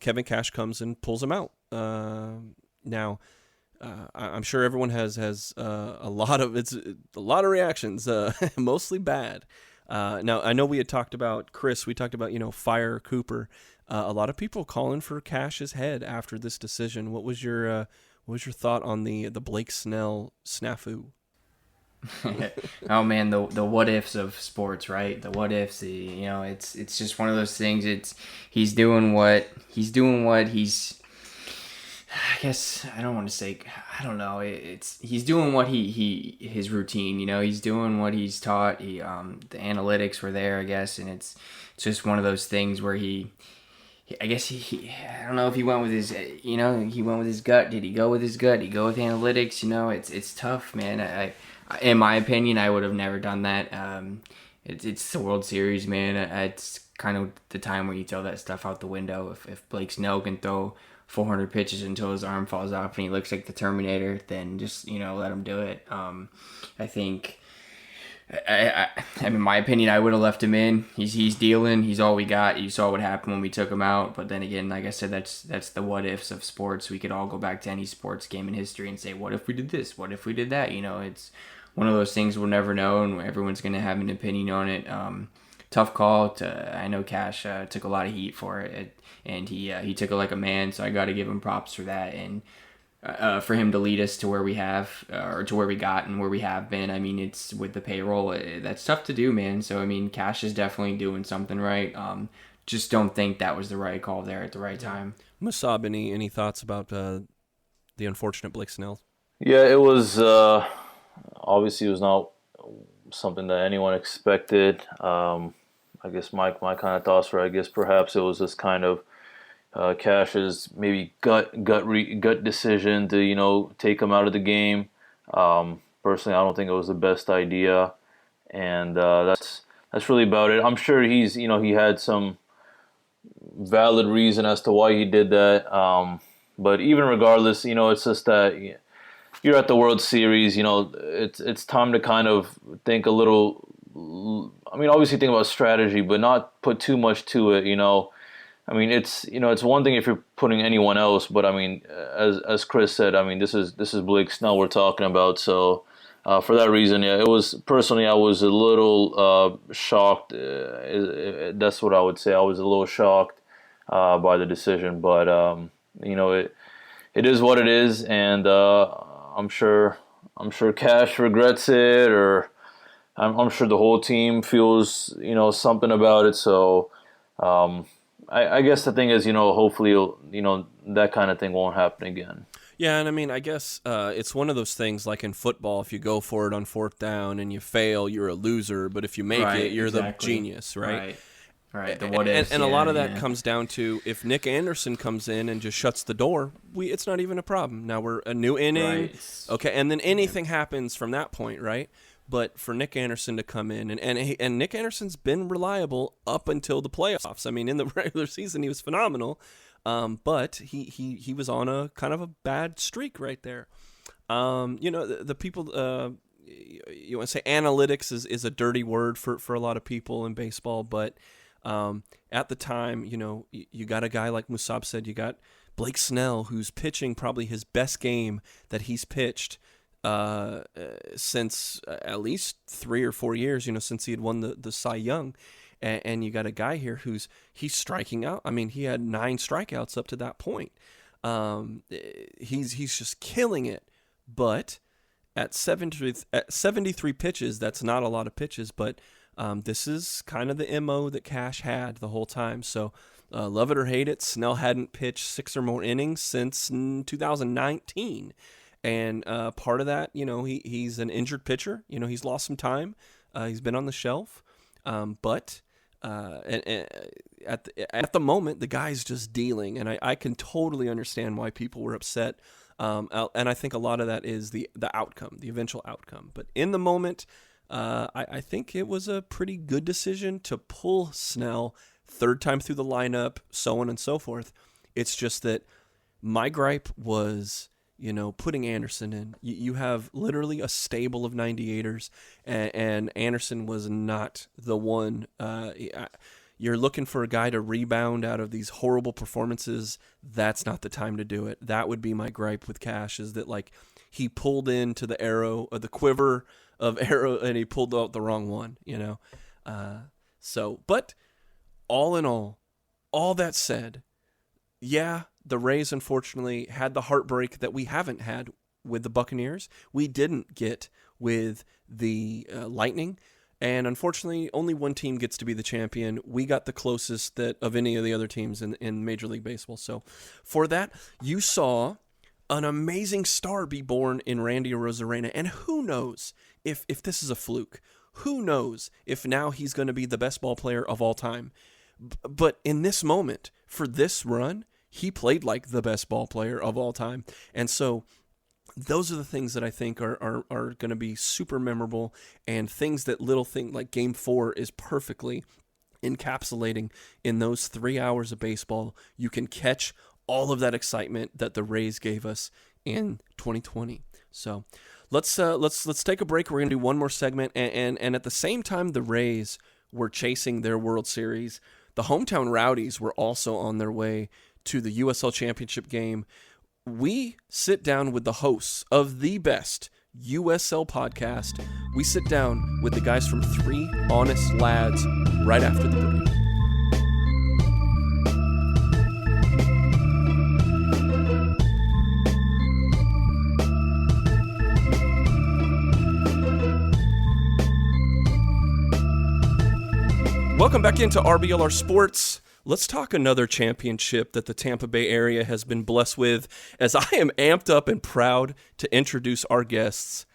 Kevin Cash comes and pulls him out. Now. I'm sure everyone has a lot of reactions, mostly bad. Now I know we had talked about Chris. We talked about fire Cooper. A lot of people calling for Cash's head after this decision. What was your thought on the Blake Snell snafu? Oh man, the what ifs of sports, right? The what ifs. It's just one of those things. He's doing what he's. I guess I don't want to say, I don't know. He's doing what his routine. He's doing what he's taught. The analytics were there, I guess, and it's just one of those things where I guess I don't know if he went with his, he went with his gut. Did he go with his gut? Did he go with analytics? It's tough, man. In my opinion, I would have never done that. It's the World Series, man. It's kind of the time where you throw that stuff out the window. If Blake Snell can throw 400 pitches until his arm falls off and he looks like the Terminator, then just let him do it. I think, in my opinion, I would have left him in. He's dealing. He's all we got. You saw what happened when we took him out. But then again, like I said, that's the what ifs of sports. We could all go back to any sports game in history and say, what if we did this? What if we did that? It's one of those things we'll never know, and everyone's gonna have an opinion on it. Tough call. I know Cash took a lot of heat for it, and he took it like a man. So I got to give him props for that, and for him to lead us to where we have, or to where we got and where we have been. It's with the payroll. That's tough to do, man. So Cash is definitely doing something right. Just don't think that was the right call there at the right time. Musab, any thoughts about the unfortunate Blake Snell? Yeah, it was obviously it was not something that anyone expected. I guess my kind of thoughts were, I guess perhaps it was just kind of Cash's maybe gut decision to take him out of the game. Personally, I don't think it was the best idea, and that's really about it. I'm sure he had some valid reason as to why he did that. But even regardless, it's just that you're at the World Series. It's time to kind of think a little. Obviously think about strategy, but not put too much to it. It's one thing if you're putting anyone else, but as Chris said, this is Blake Snell we're talking about. So for that reason, yeah, it was personally I was a little shocked. That's what I would say. I was a little shocked by the decision, but it is what it is, and I'm sure Cash regrets it, or I'm sure the whole team feels something about it. So I guess the thing is hopefully that kind of thing won't happen again. Yeah, and I guess it's one of those things like in football. If you go for it on 4th down and you fail, you're a loser. But if you make it, you're the genius, right? Right. The what ifs, and a lot of that comes down to if Nick Anderson comes in and just shuts the door, it's not even a problem. Now we're a new inning, okay, and then anything happens from that point, right? But for Nick Anderson to come in, and Nick Anderson's been reliable up until the playoffs. In the regular season he was phenomenal, but he was on a kind of a bad streak right there. The people, you want to say analytics is a dirty word for a lot of people in baseball, but at the time, you got a guy like Musab said, you got Blake Snell, who's pitching probably his best game that he's pitched since at least 3 or 4 years, since he had won the Cy Young. And you got a guy here he's striking out. He had 9 strikeouts up to that point. He's just killing it. But at 73 pitches, that's not a lot of pitches, but This is kind of the MO that Cash had the whole time. So love it or hate it, Snell hadn't pitched 6 or more innings since 2019. And part of that, he's an injured pitcher. He's lost some time. He's been on the shelf. But at the moment, the guy's just dealing. And I can totally understand why people were upset. And I think a lot of that is the outcome, the eventual outcome. But in the moment, I think it was a pretty good decision to pull Snell third time through the lineup, so on and so forth. It's just that my gripe was, putting Anderson in. You have literally a stable of 98ers, and Anderson was not the one. You're looking for a guy to rebound out of these horrible performances. That's not the time to do it. That would be my gripe with Cash, is that he pulled into the arrow, or the quiver of arrow, and he pulled out the wrong one, but all in all that said, yeah, the Rays unfortunately had the heartbreak that we haven't had with the Buccaneers. We didn't get with the Lightning, and unfortunately only one team gets to be the champion. We got the closest of any of the other teams in Major League Baseball. So for that, you saw an amazing star be born in Randy Arozarena, and who knows if this is a fluke. Who knows if now he's going to be the best ball player of all time. But in this moment, for this run, he played like the best ball player of all time. And so those are the things that I think are going to be super memorable, and little thing like Game 4 is perfectly encapsulating in those 3 hours of baseball. You can catch all of that excitement that the Rays gave us in 2020. So let's take a break. We're going to do one more segment, and at the same time the Rays were chasing their World Series, the hometown Rowdies were also on their way to the USL Championship game. We sit down with the hosts of the best USL podcast. We sit down with the guys from Three Honest Lads right after the break. Welcome back into RBLR Sports. Let's talk another championship that the Tampa Bay area has been blessed with, as I am amped up and proud to introduce our guests.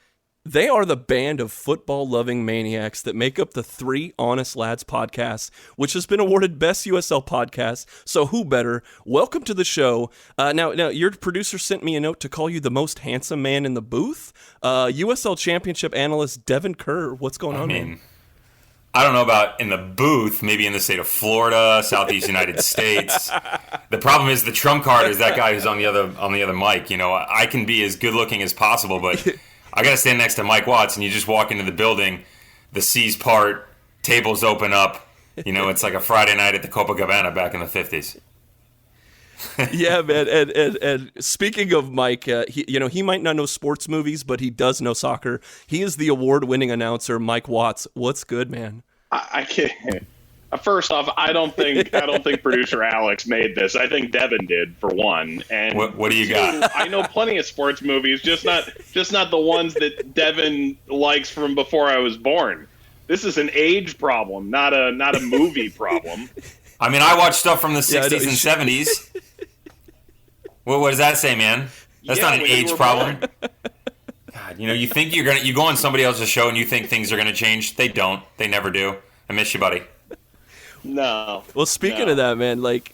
They are the band of football-loving maniacs that make up the Three Honest Lads podcast, which has been awarded Best USL Podcast, so who better? Welcome to the show. Now, your producer sent me a note to call you the most handsome man in the booth. USL Championship analyst Devin Kerr, what's going on, man? I don't know about in the booth, maybe in the state of Florida, Southeast United States. The problem is the trump card is that guy who's on the other mic. I can be as good looking as possible, but I got to stand next to Mike Watts, and you just walk into the building, the seas part, tables open up. It's like a Friday night at the Copacabana back in the 50s. Yeah, man. And speaking of Mike, he might not know sports movies, but he does know soccer. He is the award-winning announcer, Mike Watts. What's good, man? I can't. First off, I don't think producer Alex made this. I think Devin did, for one. And what do you got? I know plenty of sports movies, just not the ones that Devin likes from before I was born. This is an age problem, not a movie problem. I mean, I watch stuff from the 60s and 70s. What does that say, man? That's not an age problem. God, you think you go on somebody else's show and you think things are gonna change. They don't. They never do. I miss you, buddy. No. Well, speaking of that, man, like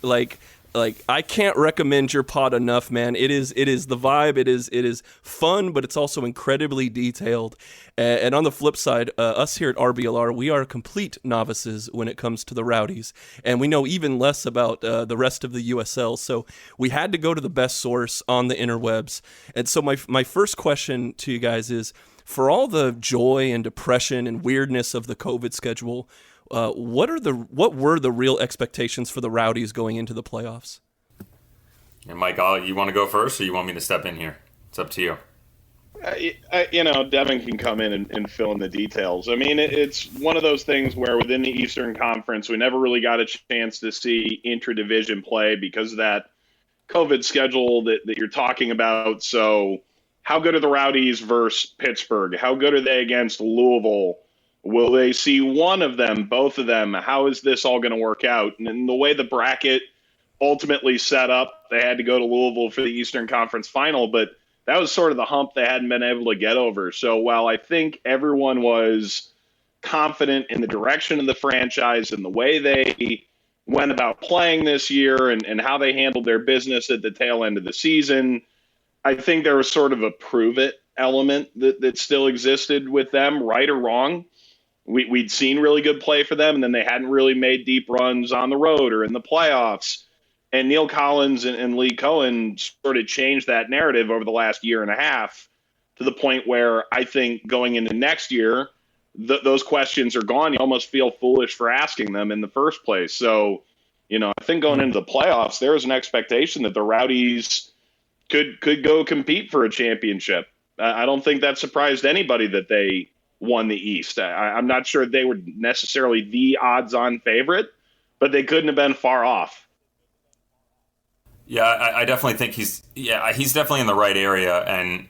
I can't recommend your pod enough, man. It is the vibe. It is fun, but it's also incredibly detailed. And on the flip side, us here at RBLR, we are complete novices when it comes to the Rowdies, and we know even less about the rest of the USL. So we had to go to the best source on the interwebs. And so my first question to you guys is, for all the joy and depression and weirdness of the COVID schedule, what were the real expectations for the Rowdies going into the playoffs? And Mike, you want to go first, or you want me to step in here? It's up to you. Devin can come in and fill in the details. I mean, it's one of those things where within the Eastern Conference, we never really got a chance to see intra-division play because of that COVID schedule that you're talking about. So how good are the Rowdies versus Pittsburgh? How good are they against Louisville? Will they see one of them, both of them? How is this all going to work out? And the way the bracket ultimately set up, they had to go to Louisville for the Eastern Conference Final, but that was sort of the hump they hadn't been able to get over. So while I think everyone was confident in the direction of the franchise and the way they went about playing this year and how they handled their business at the tail end of the season, I think there was sort of a prove it element that still existed with them, right or wrong. We'd seen really good play for them, and then they hadn't really made deep runs on the road or in the playoffs. And Neil Collins and Lee Cohen sort of changed that narrative over the last year and a half to the point where I think going into next year, those questions are gone. You almost feel foolish for asking them in the first place. So, I think going into the playoffs, there was an expectation that the Rowdies could go compete for a championship. I don't think that surprised anybody that they won the East. I'm not sure they were necessarily the odds-on favorite, but they couldn't have been far off. Yeah, I definitely think he's definitely in the right area, and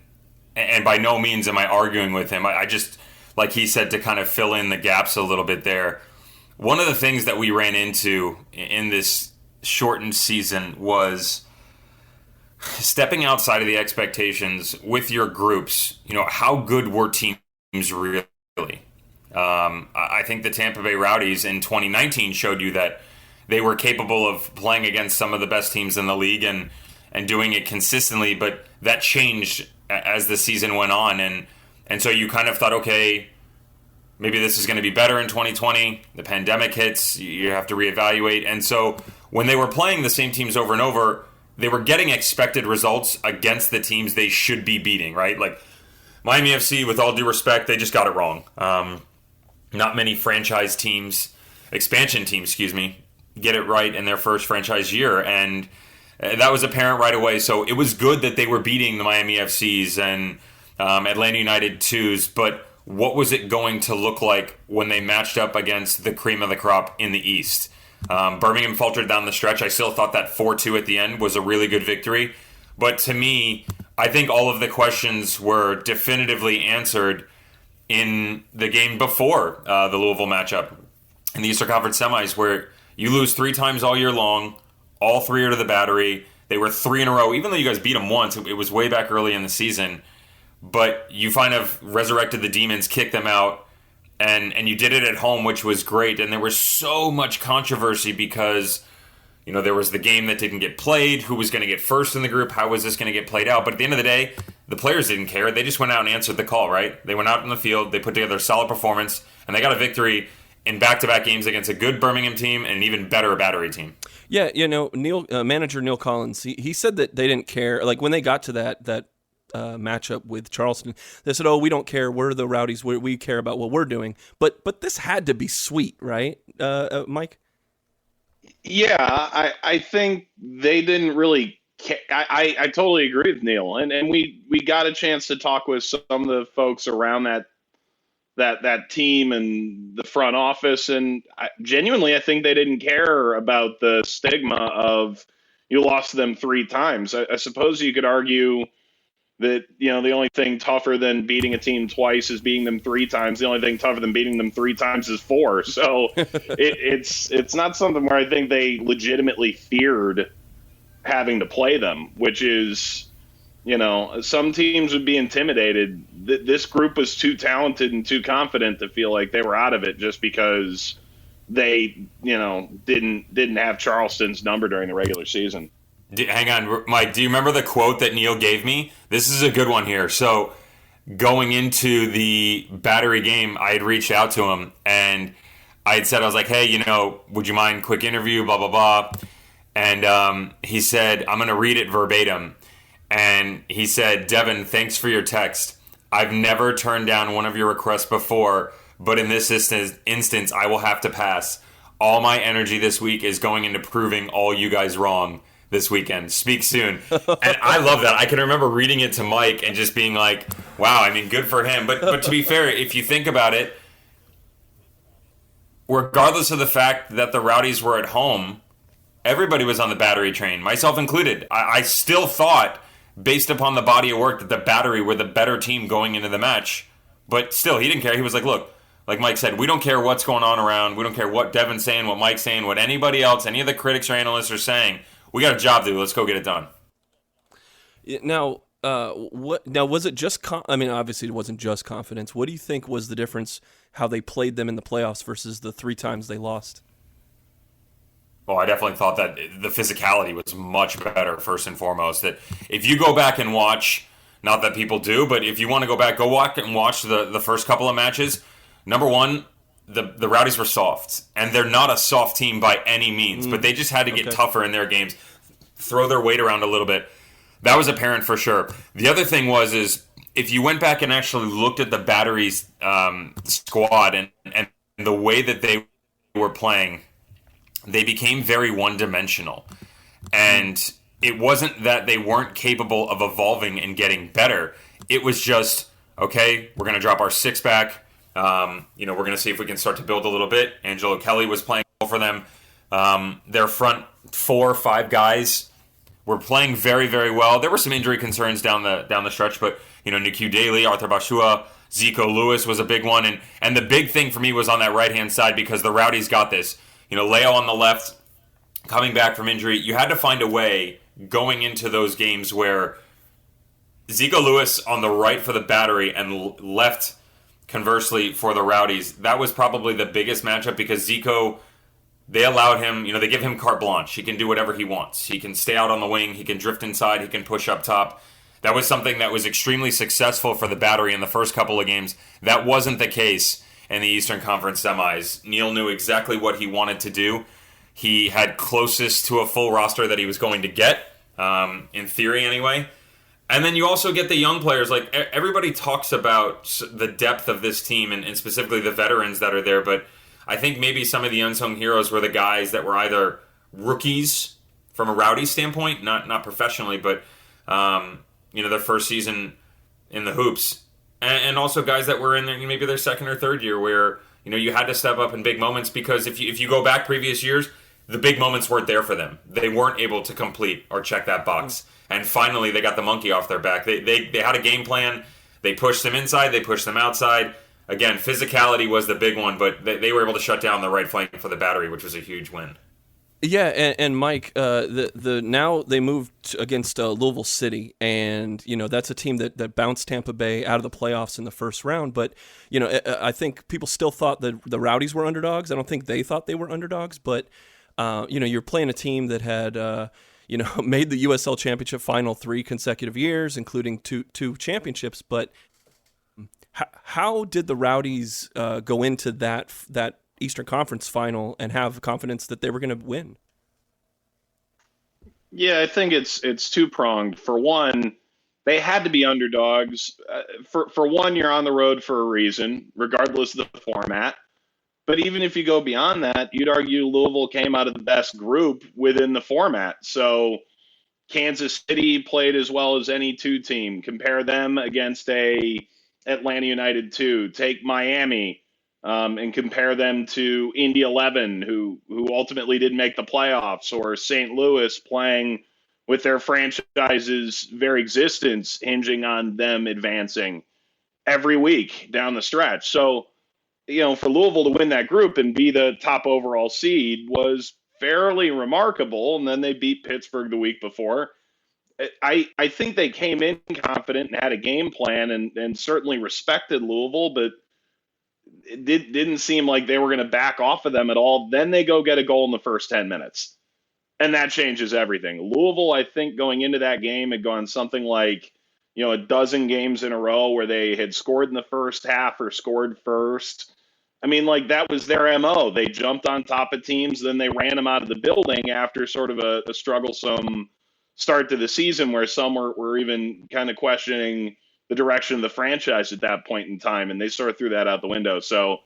by no means am I arguing with him. I just, like he said, to kind of fill in the gaps a little bit there. One of the things that we ran into in this shortened season was stepping outside of the expectations with your groups. How good were teams really? I think the Tampa Bay Rowdies in 2019 showed you that they were capable of playing against some of the best teams in the league and doing it consistently, but that changed as the season went on. And so you kind of thought, okay, maybe this is going to be better in 2020. The pandemic hits, you have to reevaluate. And so when they were playing the same teams over and over, they were getting expected results against the teams they should be beating, right? Like Miami FC, with all due respect, they just got it wrong. Not many franchise teams, expansion teams, get it right in their first franchise year, and that was apparent right away. So it was good that they were beating the Miami FCs and Atlanta United 2s, but what was it going to look like when they matched up against the cream of the crop in the East? Birmingham faltered down the stretch. I still thought that 4-2 at the end was a really good victory, but to me, I think all of the questions were definitively answered in the game before the Louisville matchup in the Eastern Conference semis, where you lose 3 times all year long. All 3 are to the Battery. They were 3 in a row. Even though you guys beat them once, it was way back early in the season. But you kind of resurrected the demons, kicked them out, and you did it at home, which was great. And there was so much controversy because, there was the game that didn't get played. Who was going to get first in the group? How was this going to get played out? But at the end of the day, the players didn't care. They just went out and answered the call, right? They went out in the field. They put together a solid performance, and they got a victory in back-to-back games against a good Birmingham team and an even better Battery team. Yeah, manager Neil Collins, he said that they didn't care. Like when they got to that matchup with Charleston, they said, "Oh, we don't care. We're the Rowdies. We care about what we're doing." But this had to be sweet, right, Mike? Yeah, I think they didn't really care. I totally agree with Neil, and we got a chance to talk with some of the folks around that team and the front office, and genuinely, I think they didn't care about the stigma of you lost to them 3 times. I suppose you could argue that the only thing tougher than beating a team twice is beating them 3 times. The only thing tougher than beating them 3 times is 4. So it's not something where I think they legitimately feared having to play them, which is, some teams would be intimidated. This group was too talented and too confident to feel like they were out of it just because they, didn't have Charleston's number during the regular season. Hang on, Mike, do you remember the quote that Neil gave me? This is a good one here. So going into the Battery game, I had reached out to him and I had said, I was like, hey, would you mind quick interview, blah, blah, blah. And he said, I'm going to read it verbatim. And he said, Devin, thanks for your text. I've never turned down one of your requests before, but in this instance, I will have to pass. All my energy this week is going into proving all you guys wrong this weekend. Speak soon. And I love that. I can remember reading it to Mike and just being like, wow, good for him. But to be fair, if you think about it, regardless of the fact that the Rowdies were at home, everybody was on the Battery train, myself included. I still thought, based upon the body of work, that the Battery were the better team going into the match. But still, he didn't care. He was like, look, like Mike said, we don't care what's going on around. We don't care what Devin's saying, what Mike's saying, what anybody else, any of the critics or analysts are saying. We got a job to do. Let's go get it done. Now, what? Now, was it just? I mean, obviously, it wasn't just confidence. What do you think was the difference? How they played them in the playoffs versus the 3 times they lost? Well, I definitely thought that the physicality was much better, first and foremost. That if you go back and watch, not that people do, but if you want to go back, go walk and watch the first couple of matches. Number one, the Rowdies were soft, and they're not a soft team by any means, but they just had to get tougher in their games, throw their weight around a little bit. That was apparent for sure. The other thing is if you went back and actually looked at the Battery's squad and the way that they were playing, they became very one-dimensional. And it wasn't that they weren't capable of evolving and getting better. It was just, okay, we're going to drop our 6 back. We're going to see if we can start to build a little bit. Angelo Kelly was playing well for them. Their front 4 or 5 guys were playing very, very well. There were some injury concerns down the stretch, but Niku Daly, Arthur Bashua, Zico Lewis was a big one, and the big thing for me was on that right hand side because the Rowdies got this. Leo on the left, coming back from injury. You had to find a way going into those games where Zico Lewis on the right for the Battery and left, conversely, for the Rowdies. That was probably the biggest matchup because Zico, they allowed him, they give him carte blanche. He can do whatever he wants. He can stay out on the wing. He can drift inside. He can push up top. That was something that was extremely successful for the Battery in the first couple of games. That wasn't the case in the Eastern Conference semis. Neil knew exactly what he wanted to do. He had closest to a full roster that he was going to get, in theory anyway. And then you also get the young players. Like, everybody talks about the depth of this team and specifically the veterans that are there, but I think maybe some of the unsung heroes were the guys that were either rookies from a Rowdy standpoint, not professionally, but their first season in the hoops, and also guys that were in maybe their second or third year where you had to step up in big moments because if you go back previous years, the big moments weren't there for them. They weren't able to complete or check that box, and finally they got the monkey off their back. They had a game plan. They pushed them inside. They pushed them outside. Again, physicality was the big one, but they were able to shut down the right flank for the Battery, which was a huge win. Yeah, and Mike, now they moved against Louisville City, and that's a team that bounced Tampa Bay out of the playoffs in the first round. But I think people still thought that the Rowdies were underdogs. I don't think they thought they were underdogs, but you're playing a team that had made the USL Championship final 3 consecutive years, including two championships. But how did the Rowdies go into that Eastern Conference final and have confidence that they were going to win? Yeah, I think it's two-pronged. For one, they had to be underdogs. For one, you're on the road for a reason, regardless of the format. But even if you go beyond that, you'd argue Louisville came out of the best group within the format. So Kansas City played as well as any 2 team. Compare them against a Atlanta United 2. Take Miami. And compare them to Indy 11, who ultimately didn't make the playoffs, or St. Louis playing with their franchise's very existence hinging on them advancing every week down the stretch. So, for Louisville to win that group and be the top overall seed was fairly remarkable. And then they beat Pittsburgh the week before. I think they came in confident and had a game plan and certainly respected Louisville, but it didn't seem like they were going to back off of them at all. Then they go get a goal in the first 10 minutes. And that changes everything. Louisville, I think, going into that game had gone something like, a dozen games in a row where they had scored in the first half or scored first. I mean, that was their MO. They jumped on top of teams, then they ran them out of the building after sort of a strugglesome start to the season where some were even kind of questioning the direction of the franchise at that point in time, and they sort of threw that out the window. So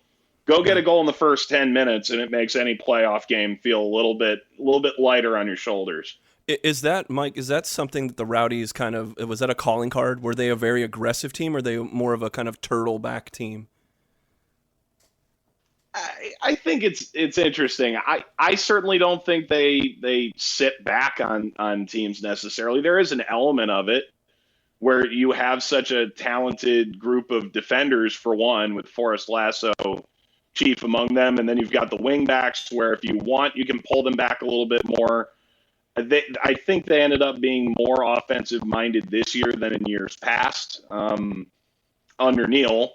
go get a goal in the first 10 minutes, and it makes any playoff game feel a little bit lighter on your shoulders. Is that, Mike, is that something that the Rowdies was that a calling card? Were they a very aggressive team, or were they more of a kind of turtle back team? I think it's interesting. I certainly don't think they sit back on teams necessarily. There is an element of it where you have such a talented group of defenders, for one, with Forrest Lasso chief among them. And then you've got the wing backs where if you want, you can pull them back a little bit more. I think they ended up being more offensive-minded this year than in years past under Neil,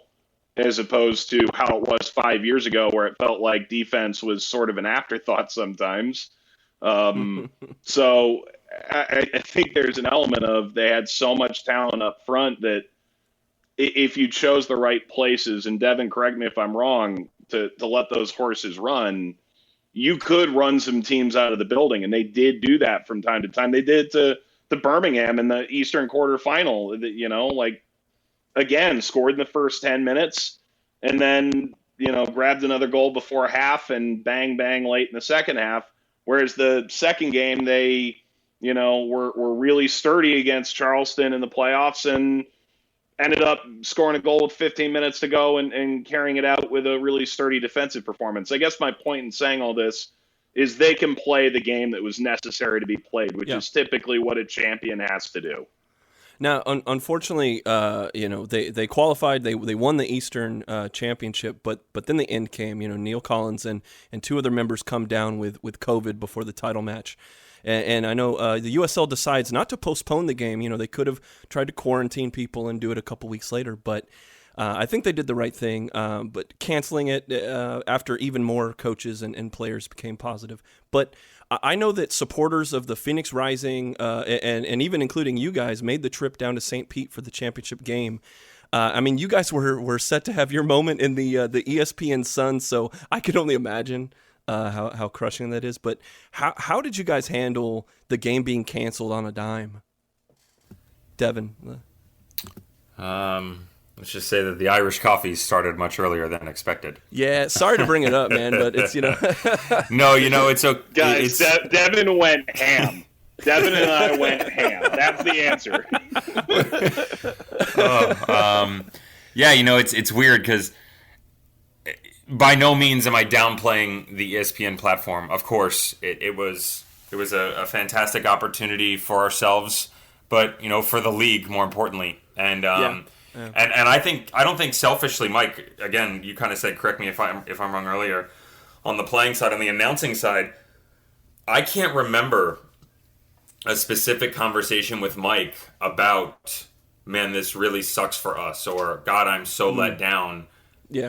as opposed to how it was 5 years ago where it felt like defense was sort of an afterthought sometimes. So I think there's an element of they had so much talent up front that if you chose the right places, and Devin, correct me if I'm wrong, to let those horses run, you could run some teams out of the building, and they did do that from time to time. They did to Birmingham in the Eastern quarterfinal. You know, like, again, scored in the first 10 minutes, and then, you know, grabbed another goal before half and bang, bang late in the second half. Whereas the second game, they, you know, were really sturdy against Charleston in the playoffs and ended up scoring a goal with 15 minutes to go and carrying it out with a really sturdy defensive performance. I guess my point in saying all this is they can play the game that was necessary to be played, which is typically what a champion has to do. Now, unfortunately, you know, they qualified, they won the Eastern Championship, but then the end came. You know, Neil Collins and two other members come down with COVID before the title match. And I know the USL decides not to postpone the game. You know, they could have tried to quarantine people and do it a couple weeks later, but I think they did the right thing. But canceling it after even more coaches and players became positive. But I know that supporters of the Phoenix Rising and even including you guys made the trip down to St. Pete for the championship game. I mean, you guys were set to have your moment in the ESPN Sun, so I could only imagine how crushing that is. But how did you guys handle the game being canceled on a dime? Devin? Let's just say that the Irish coffee started much earlier than expected. Yeah, sorry to bring it up, man, but it's, you know. No, you know, it's okay. Guys, Devin went ham. Devin and I went ham. That's the answer. Yeah, you know, it's weird because by no means am I downplaying the ESPN platform. Of course, it was a fantastic opportunity for ourselves, but, you know, for the league more importantly. And And I don't think selfishly, Mike, again, you kind of said, correct me if I'm wrong earlier, on the playing side, on the announcing side, I can't remember a specific conversation with Mike about, man, this really sucks for us, or God, I'm so let down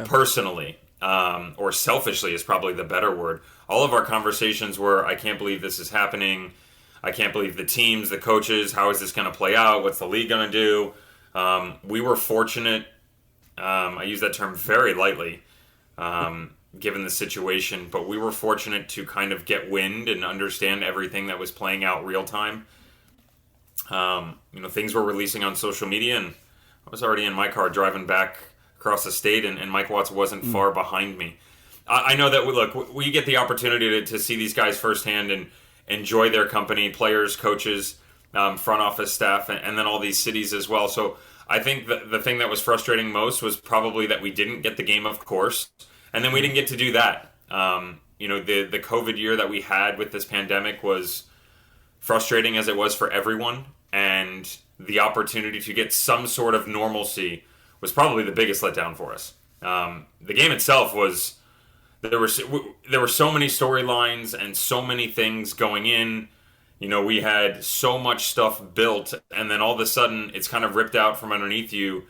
personally, or selfishly is probably the better word. All of our conversations were, I can't believe this is happening. I can't believe the teams, the coaches, how is this going to play out? What's the league going to do? We were fortunate, I use that term very lightly, given the situation, but we were fortunate to kind of get wind and understand everything that was playing out real time. You know, things were releasing on social media, and I was already in my car driving back across the state, and Mike Watts wasn't far behind me. I know that, look, we get the opportunity to see these guys firsthand and enjoy their company, players, coaches, front office staff, and then all these cities as well. So I think the thing that was frustrating most was probably that we didn't get the game, of course, and then we didn't get to do that. You know, the COVID year that we had with this pandemic was frustrating as it was for everyone, and the opportunity to get some sort of normalcy was probably the biggest letdown for us. The game itself was, there were so many storylines and so many things going in. You know, we had so much stuff built, and then all of a sudden it's kind of ripped out from underneath you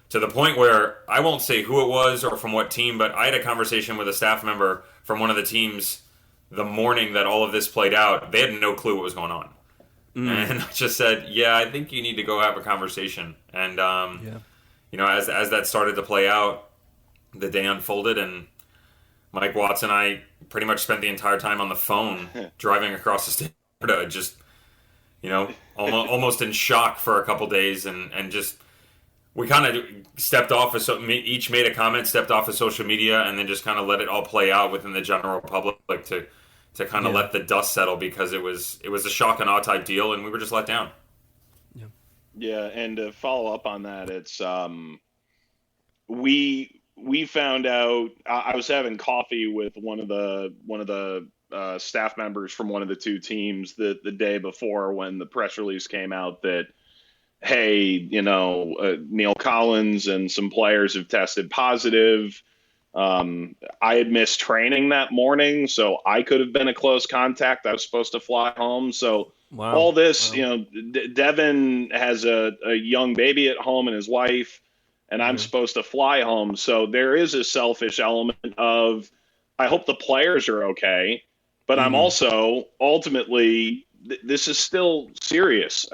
to the point where I won't say who it was or from what team, but I had a conversation with a staff member from one of the teams the morning that all of this played out. They had no clue what was going on. And I just said, yeah, I think you need to go have a conversation. And, you know, as that started to play out, the day unfolded, and Mike Watts and I pretty much spent the entire time on the phone driving across the state. Just, you know, almost in shock for a couple days, and just we kind of stepped off of each made a comment, stepped off of social media, and then just kind of let it all play out within the general public to kind of let the dust settle, because it was a shock and awe type deal, and we were just let down. Yeah, and to follow up on that, it's we found out. I was having coffee with one of the staff members from one of the two teams the day before when the press release came out that, hey, you know, Neil Collins and some players have tested positive. I had missed training that morning, so I could have been a close contact. I was supposed to fly home. So all this, Devin has a young baby at home and his wife, and I'm supposed to fly home. So there is a selfish element of, I hope the players are okay, but I'm also ultimately, this is still serious.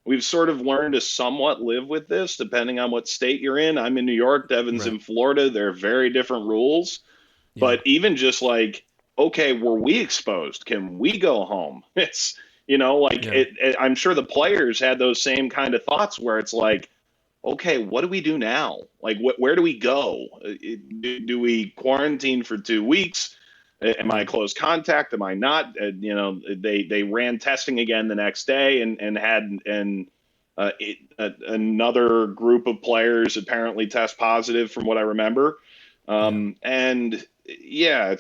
We've sort of learned to somewhat live with this, depending on what state you're in. I'm in New York, Devin's in Florida. They're very different rules. Yeah. But even just like, okay, were we exposed? Can we go home? It's, I'm sure the players had those same kind of thoughts where it's like, okay, what do we do now? Like, where do we go? Do we quarantine for 2 weeks? Am I a close contact? Am I not? They ran testing again the next day and had another group of players apparently test positive from what I remember. And yeah,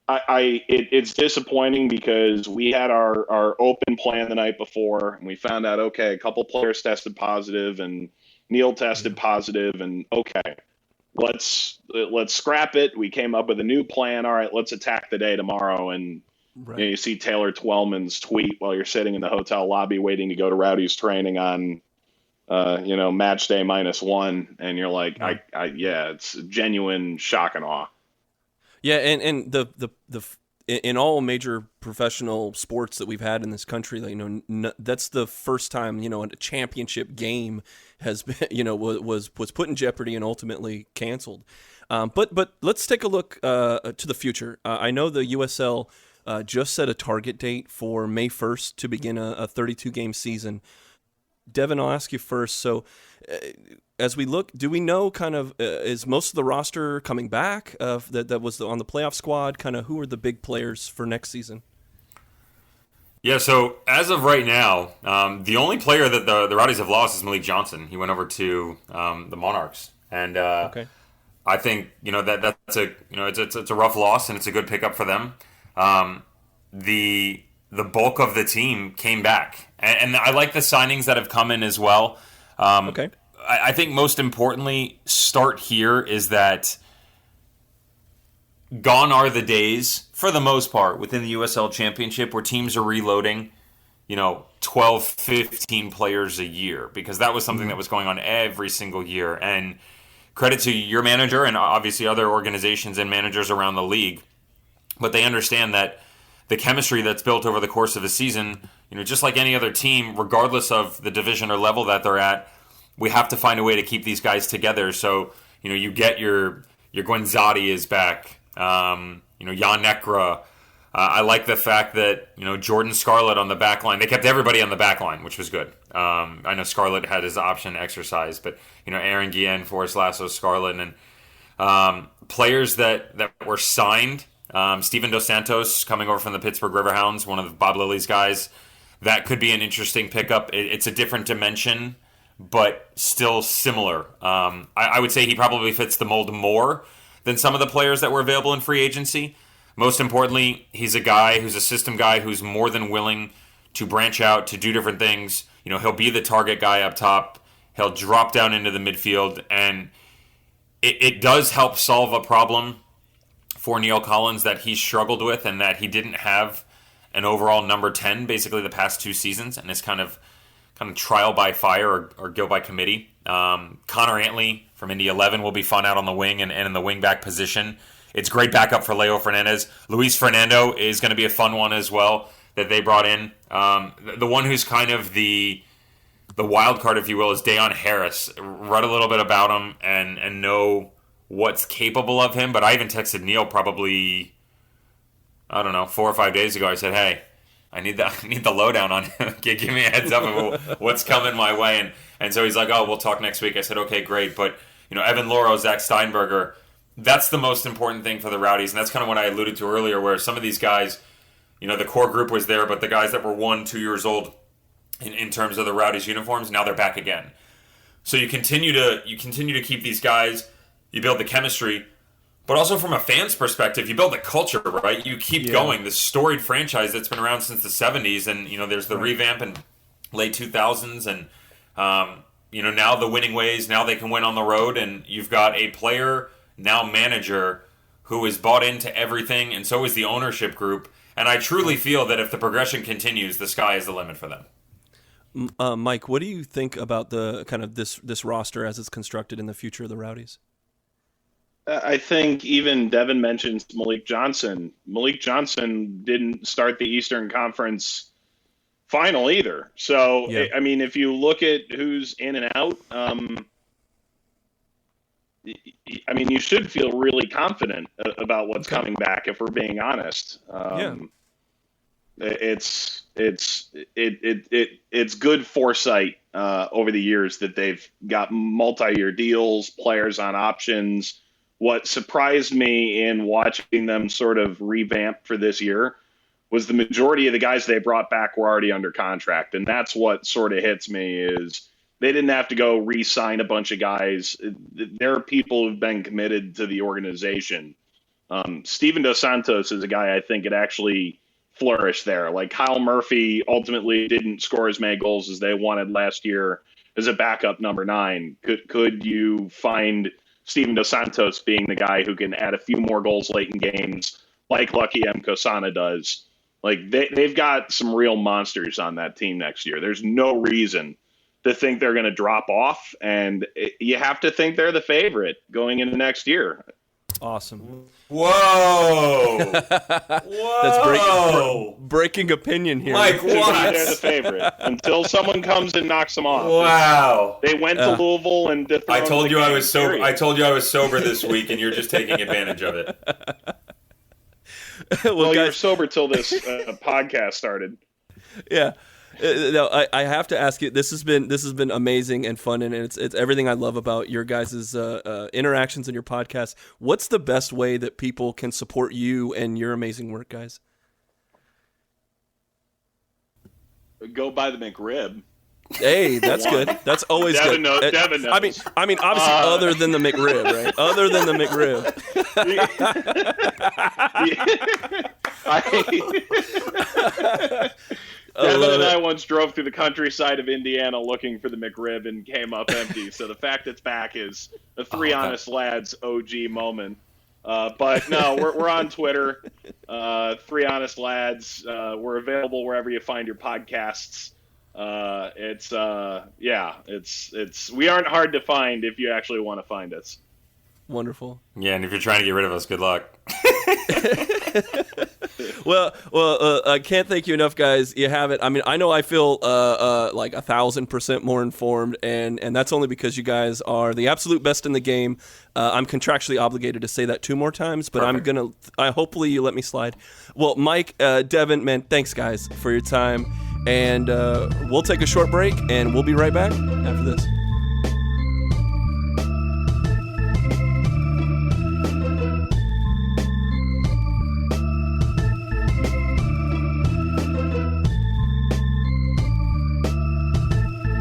it's disappointing because we had our open plan the night before and we found out, okay, a couple players tested positive and Neil tested positive, and okay, let's scrap it. We came up with a new plan. All right, let's attack the day tomorrow. And you see Taylor Twellman's tweet while you're sitting in the hotel lobby waiting to go to Rowdies training on, match day -1, and you're like, it's genuine shock and awe. Yeah, and the in all major professional sports that we've had in this country, that's the first time a championship game has been was put in jeopardy and ultimately canceled. But let's take a look to the future. I know the USL just set a target date for May 1st to begin a 32-game season. Devin, I'll ask you first. So as we look, do we know kind of is most of the roster coming back that was on the playoff squad? Kind of who are the big players for next season? Yeah, so as of right now, the only player that the Rowdies have lost is Malik Johnson. He went over to the Monarchs, and I think that's a rough loss, and it's a good pickup for them. The bulk of the team came back, and I like the signings that have come in as well. I think most importantly, start here is that gone are the days, for the most part, within the USL Championship where teams are reloading, 12, 15 players a year, because that was something that was going on every single year. And credit to your manager and obviously other organizations and managers around the league, but they understand that the chemistry that's built over the course of a season, just like any other team, regardless of the division or level that they're at, we have to find a way to keep these guys together. So, you get your Guenzati is back, Jan Nekra. I like the fact that, Jordan Scarlett on the back line. They kept everybody on the back line, which was good. I know Scarlett had his option exercised, but, Aaron Guillen, Forrest Lasso, Scarlett, and players that were signed. Steven Dos Santos coming over from the Pittsburgh Riverhounds, one of Bob Lilly's guys. That could be an interesting pickup. It's a different dimension, but still similar. I would say he probably fits the mold more than some of the players that were available in free agency. Most importantly, he's a guy who's a system guy who's more than willing to branch out, to do different things. He'll be the target guy up top. He'll drop down into the midfield, and it does help solve a problem for Neil Collins that he struggled with, and that he didn't have an overall number 10 basically the past 2 seasons, and it's kind of trial by fire or go by committee. Connor Antley from Indy 11 will be fun out on the wing and in the wing back position. It's great backup for Leo Fernandez. Luis Fernando is going to be a fun one as well that they brought in. The one who's kind of the wild card, if you will, is Deon Harris. Read a little bit about him and know what's capable of him, but I even texted Neil probably, 4 or 5 days ago. I said, hey, I need the lowdown on him. Give me a heads up of what's coming my way. And so he's like, oh, we'll talk next week. I said, okay, great. But, Evan Loro, Zach Steinberger, that's the most important thing for the Rowdies. And that's kind of what I alluded to earlier, where some of these guys, the core group was there, but the guys that were 1-2 years old in terms of the Rowdies uniforms, now they're back again. So you continue to keep these guys, you build the chemistry, but also from a fan's perspective, you build the culture, right? You keep going. This storied franchise that's been around since the 70s, and there's the revamp in late 2000s, and now the winning ways, now they can win on the road, and you've got a player, now manager, who is bought into everything, and so is the ownership group. And I truly feel that if the progression continues, the sky is the limit for them. Mike, what do you think about the kind of this roster as it's constructed in the future of the Rowdies? I think even Devin mentions Malik Johnson. Malik Johnson didn't start the Eastern Conference final either. So, yeah. I mean, if you look at who's in and out, I mean, you should feel really confident about what's coming back, if we're being honest. It's good foresight over the years that they've got multi-year deals, players on options. What surprised me in watching them sort of revamp for this year was the majority of the guys they brought back were already under contract. And that's what sort of hits me is they didn't have to go re-sign a bunch of guys. There are people who've been committed to the organization. Steven Dos Santos is a guy I think it actually flourished there. Like Kyle Murphy ultimately didn't score as many goals as they wanted last year as a backup number 9. Could you find Steven Dos Santos being the guy who can add a few more goals late in games like Lucky M. Kosana does? Like they've got some real monsters on that team next year. There's no reason to think they're going to drop off, and you have to think they're the favorite going into next year. Awesome. Whoa. That's breaking opinion here. Mike, what? They're the favorite until someone comes and knocks them off. Wow. They went to Louisville and I told you I was sober. I told you I was sober this week, and you're just taking advantage of it. Well, you were sober till this podcast started. Yeah. No, I have to ask you. This has been amazing and fun, and it's everything I love about your guys' interactions in your podcast. What's the best way that people can support you and your amazing work, guys? Go buy the McRib. Hey, that's good. That's always Devin good. Knows, Devin knows. I mean, obviously, other than the McRib, right? Other than the McRib. Devin and I once drove through the countryside of Indiana looking for the McRib and came up empty. So the fact it's back is a Three Honest Lads OG moment. But no, we're on Twitter. Three Honest Lads. We're available wherever you find your podcasts. We aren't hard to find if you actually want to find us. Wonderful. Yeah, and if you're trying to get rid of us, good luck. Well, I can't thank you enough, guys. You have it. I mean, I know I feel like 1,000% more informed, and that's only because you guys are the absolute best in the game. I'm contractually obligated to say that 2 more times, but Perfect. Hopefully you let me slide. Well, Mike, Devin, man, thanks, guys, for your time, and we'll take a short break, and we'll be right back after this.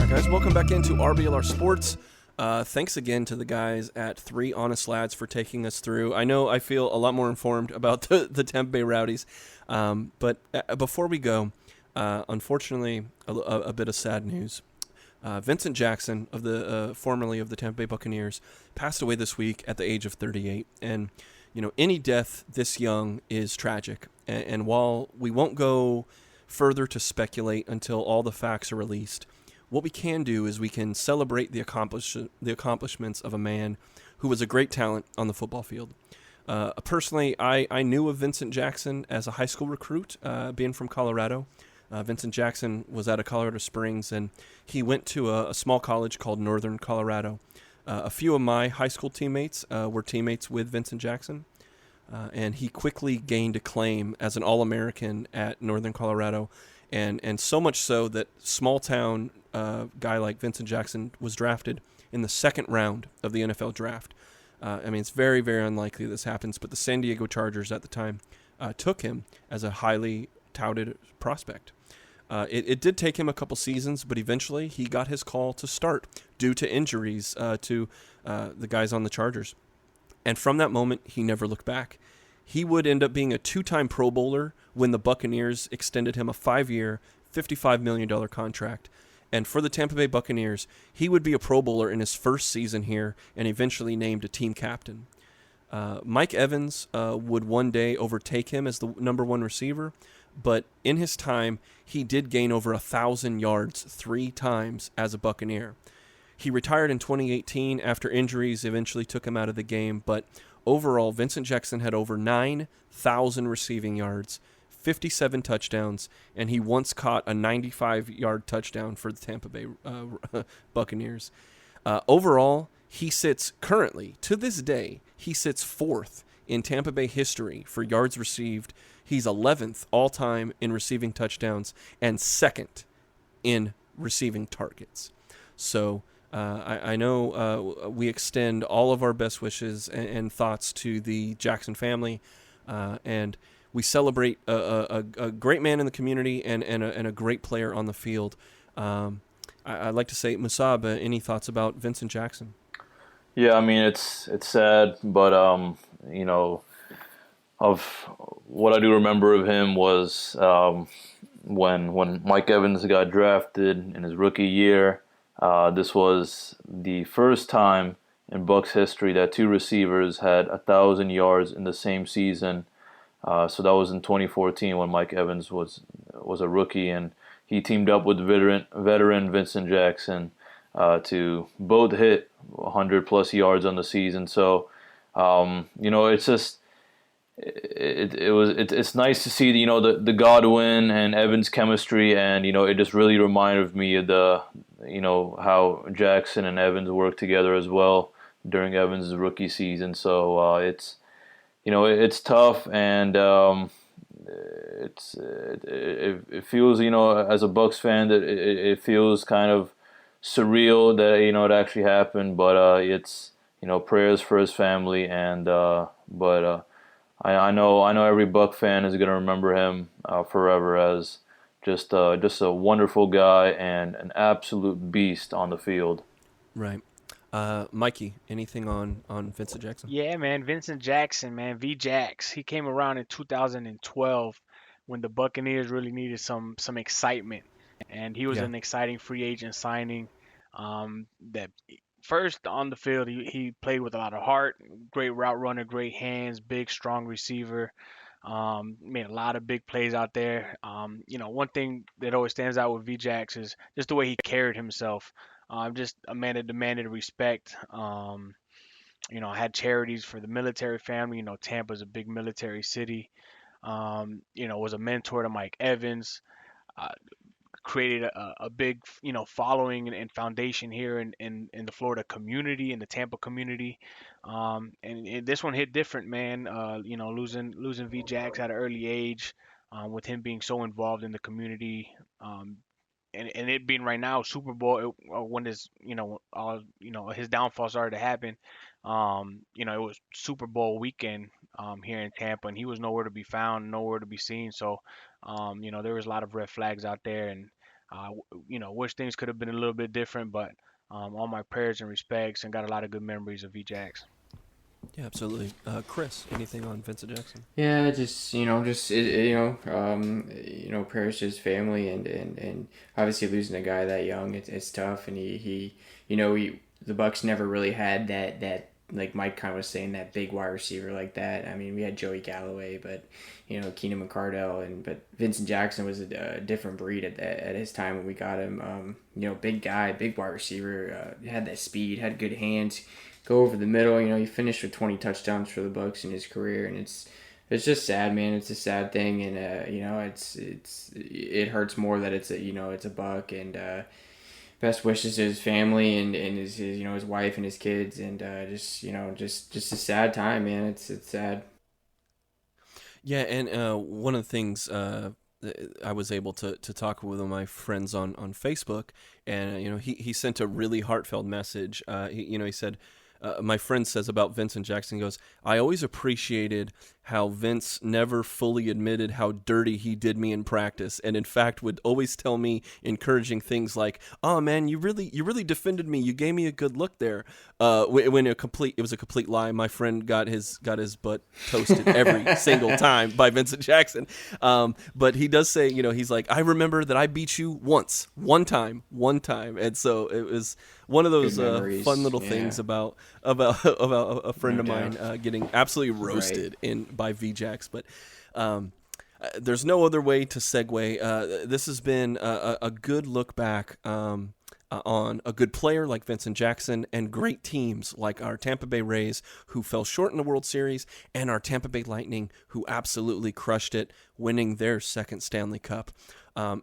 Guys, welcome back into RBLR Sports. Thanks again to the guys at Three Honest Lads for taking us through. I know I feel a lot more informed about the Tampa Bay Rowdies, but before we go, unfortunately, a bit of sad news. Vincent Jackson, of the formerly of the Tampa Bay Buccaneers, passed away this week at the age of 38. And any death this young is tragic. And while we won't go further to speculate until all the facts are released, what we can do is we can celebrate the accomplishments of a man who was a great talent on the football field. Personally, I knew of Vincent Jackson as a high school recruit, being from Colorado. Vincent Jackson was out of Colorado Springs, and he went to a small college called Northern Colorado. A few of my high school teammates were teammates with Vincent Jackson, and he quickly gained acclaim as an All-American at Northern Colorado, and so much so that small-town guy like Vincent Jackson was drafted in the 2nd round of the NFL draft. I mean, it's very, very unlikely this happens, but the San Diego Chargers at the time took him as a highly touted prospect. It did take him a couple seasons, but eventually he got his call to start due to injuries to the guys on the Chargers. And from that moment, he never looked back. He would end up being a 2-time Pro Bowler when the Buccaneers extended him a 5-year, $55 million contract. And for the Tampa Bay Buccaneers, he would be a Pro Bowler in his first season here and eventually named a team captain. Mike Evans would one day overtake him as the number one receiver, but in his time, he did gain over 1,000 yards 3 times as a Buccaneer. He retired in 2018 after injuries eventually took him out of the game, but overall, Vincent Jackson had over 9,000 receiving yards, 57 touchdowns, and he once caught a 95-yard touchdown for the Tampa Bay Buccaneers. Overall, he sits currently, to this day, he sits 4th in Tampa Bay history for yards received. He's 11th all-time in receiving touchdowns and 2nd in receiving targets. So I know we extend all of our best wishes and thoughts to the Jackson family, and we celebrate a great man in the community and a great player on the field. I'd like to say, Musab, any thoughts about Vincent Jackson? Yeah, I mean, it's sad, but you know, of what I do remember of him was when Mike Evans got drafted in his rookie year. This was the first time in Bucs history that 2 receivers had 1,000 yards in the same season. So that was in 2014 when Mike Evans was a rookie, and he teamed up with veteran Vincent Jackson to both hit 100+ yards on the season. So you know, it's just it's nice to see the Godwin and Evans chemistry, and you know, it just really reminded me of how Jackson and Evans worked together as well during Evans' rookie season. So it's tough, and it feels, as a Bucs fan, that it feels kind of surreal that it actually happened. But it's prayers for his family, and I know every Buck fan is gonna remember him forever as just a wonderful guy and an absolute beast on the field. Right. Mikey, anything on Vincent Jackson? Yeah, man, Vincent Jackson, man, V-Jax. He came around in 2012 when the Buccaneers really needed some excitement, and he was an exciting free agent signing. That first on the field, he played with a lot of heart, great route runner, great hands, big, strong receiver. Made a lot of big plays out there. One thing that always stands out with V-Jax is just the way he carried himself. Just a man that demanded respect. Had charities for the military family. Tampa's a big military city. Was a mentor to Mike Evans. Created a big, following and foundation here in the Florida community, in the Tampa community. And this one hit different, man. Losing V-Jax at an early age, with him being so involved in the community. And it being right now Super Bowl, when his his downfall started to happen. It was Super Bowl weekend here in Tampa, and he was nowhere to be found, nowhere to be seen. So there was a lot of red flags out there, and wish things could have been a little bit different. But all my prayers and respects, and got a lot of good memories of V-Jax. Yeah, absolutely. Chris, anything on Vincent Jackson? Yeah, prayers to his family, and obviously losing a guy that young, it's tough. And he the Bucs never really had that, like Mike kind of was saying, that big wide receiver like that. I mean, we had Joey Galloway, but Keenan McCardell, but Vincent Jackson was a different breed at his time when we got him. Big guy, big wide receiver, had that speed, had good hands, go over the middle. He finished with 20 touchdowns for the Bucs in his career, and it's just sad, man. It's a sad thing, and it hurts more that it's a Buck, and best wishes to his family and his wife and his kids, and just a sad time, man. It's sad. Yeah, and one of the things I was able to talk with one of my friends on Facebook, and he sent a really heartfelt message. He said, my friend says about Vincent Jackson, goes, I always appreciated how Vince never fully admitted how dirty he did me in practice, and in fact would always tell me encouraging things like, "Oh man, you really defended me. You gave me a good look there." When it was a complete lie. My friend got his butt toasted every single time by Vincent Jackson. But he does say, he's like, "I remember that I beat you one time," and so it was one of those fun little things about a friend of mine getting absolutely roasted by VJax. But there's no other way to segue. This has been a good look back on a good player like Vincent Jackson and great teams like our Tampa Bay Rays, who fell short in the World Series, and our Tampa Bay Lightning, who absolutely crushed it, winning their second Stanley Cup.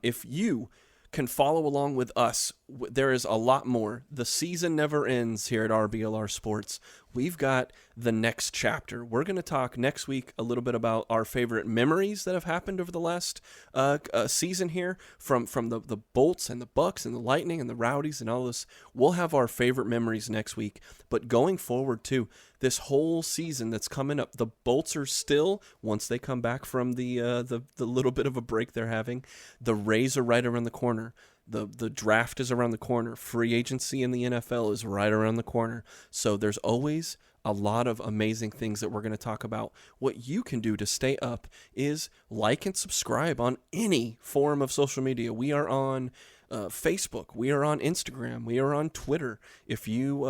If you can follow along with us, there is a lot more. The season never ends here at RBLR Sports. We've got the next chapter. We're going to talk next week a little bit about our favorite memories that have happened over the last season here, from the Bolts and the Bucks and the Lightning and the Rowdies and all this. We'll have our favorite memories next week. But going forward too, this whole season that's coming up, the Bolts are still, once they come back from the little bit of a break they're having, the Rays are right around the corner. The draft is around the corner. Free agency in the NFL is right around the corner. So there's always a lot of amazing things that we're going to talk about. What you can do to stay up is like and subscribe on any form of social media. We are on Facebook. We are on Instagram. We are on Twitter. If you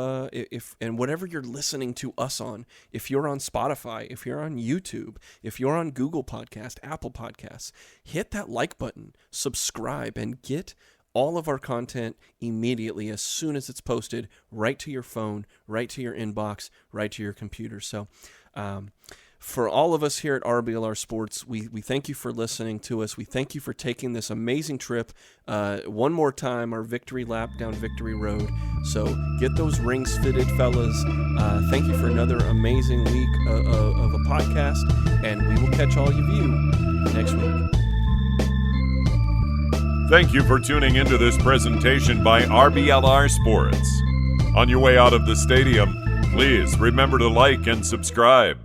and whatever you're listening to us on, if you're on Spotify, if you're on YouTube, if you're on Google Podcast, Apple Podcasts, hit that like button, subscribe, and get all of our content immediately as soon as it's posted, right to your phone, right to your inbox, right to your computer. So for all of us here at RBLR Sports, we thank you for listening to us. We thank you for taking this amazing trip one more time, our victory lap down Victory Road. So get those rings fitted, fellas. Thank you for another amazing week of a podcast, and we will catch all of you next week. Thank you for tuning into this presentation by RBLR Sports. On your way out of the stadium, please remember to like and subscribe.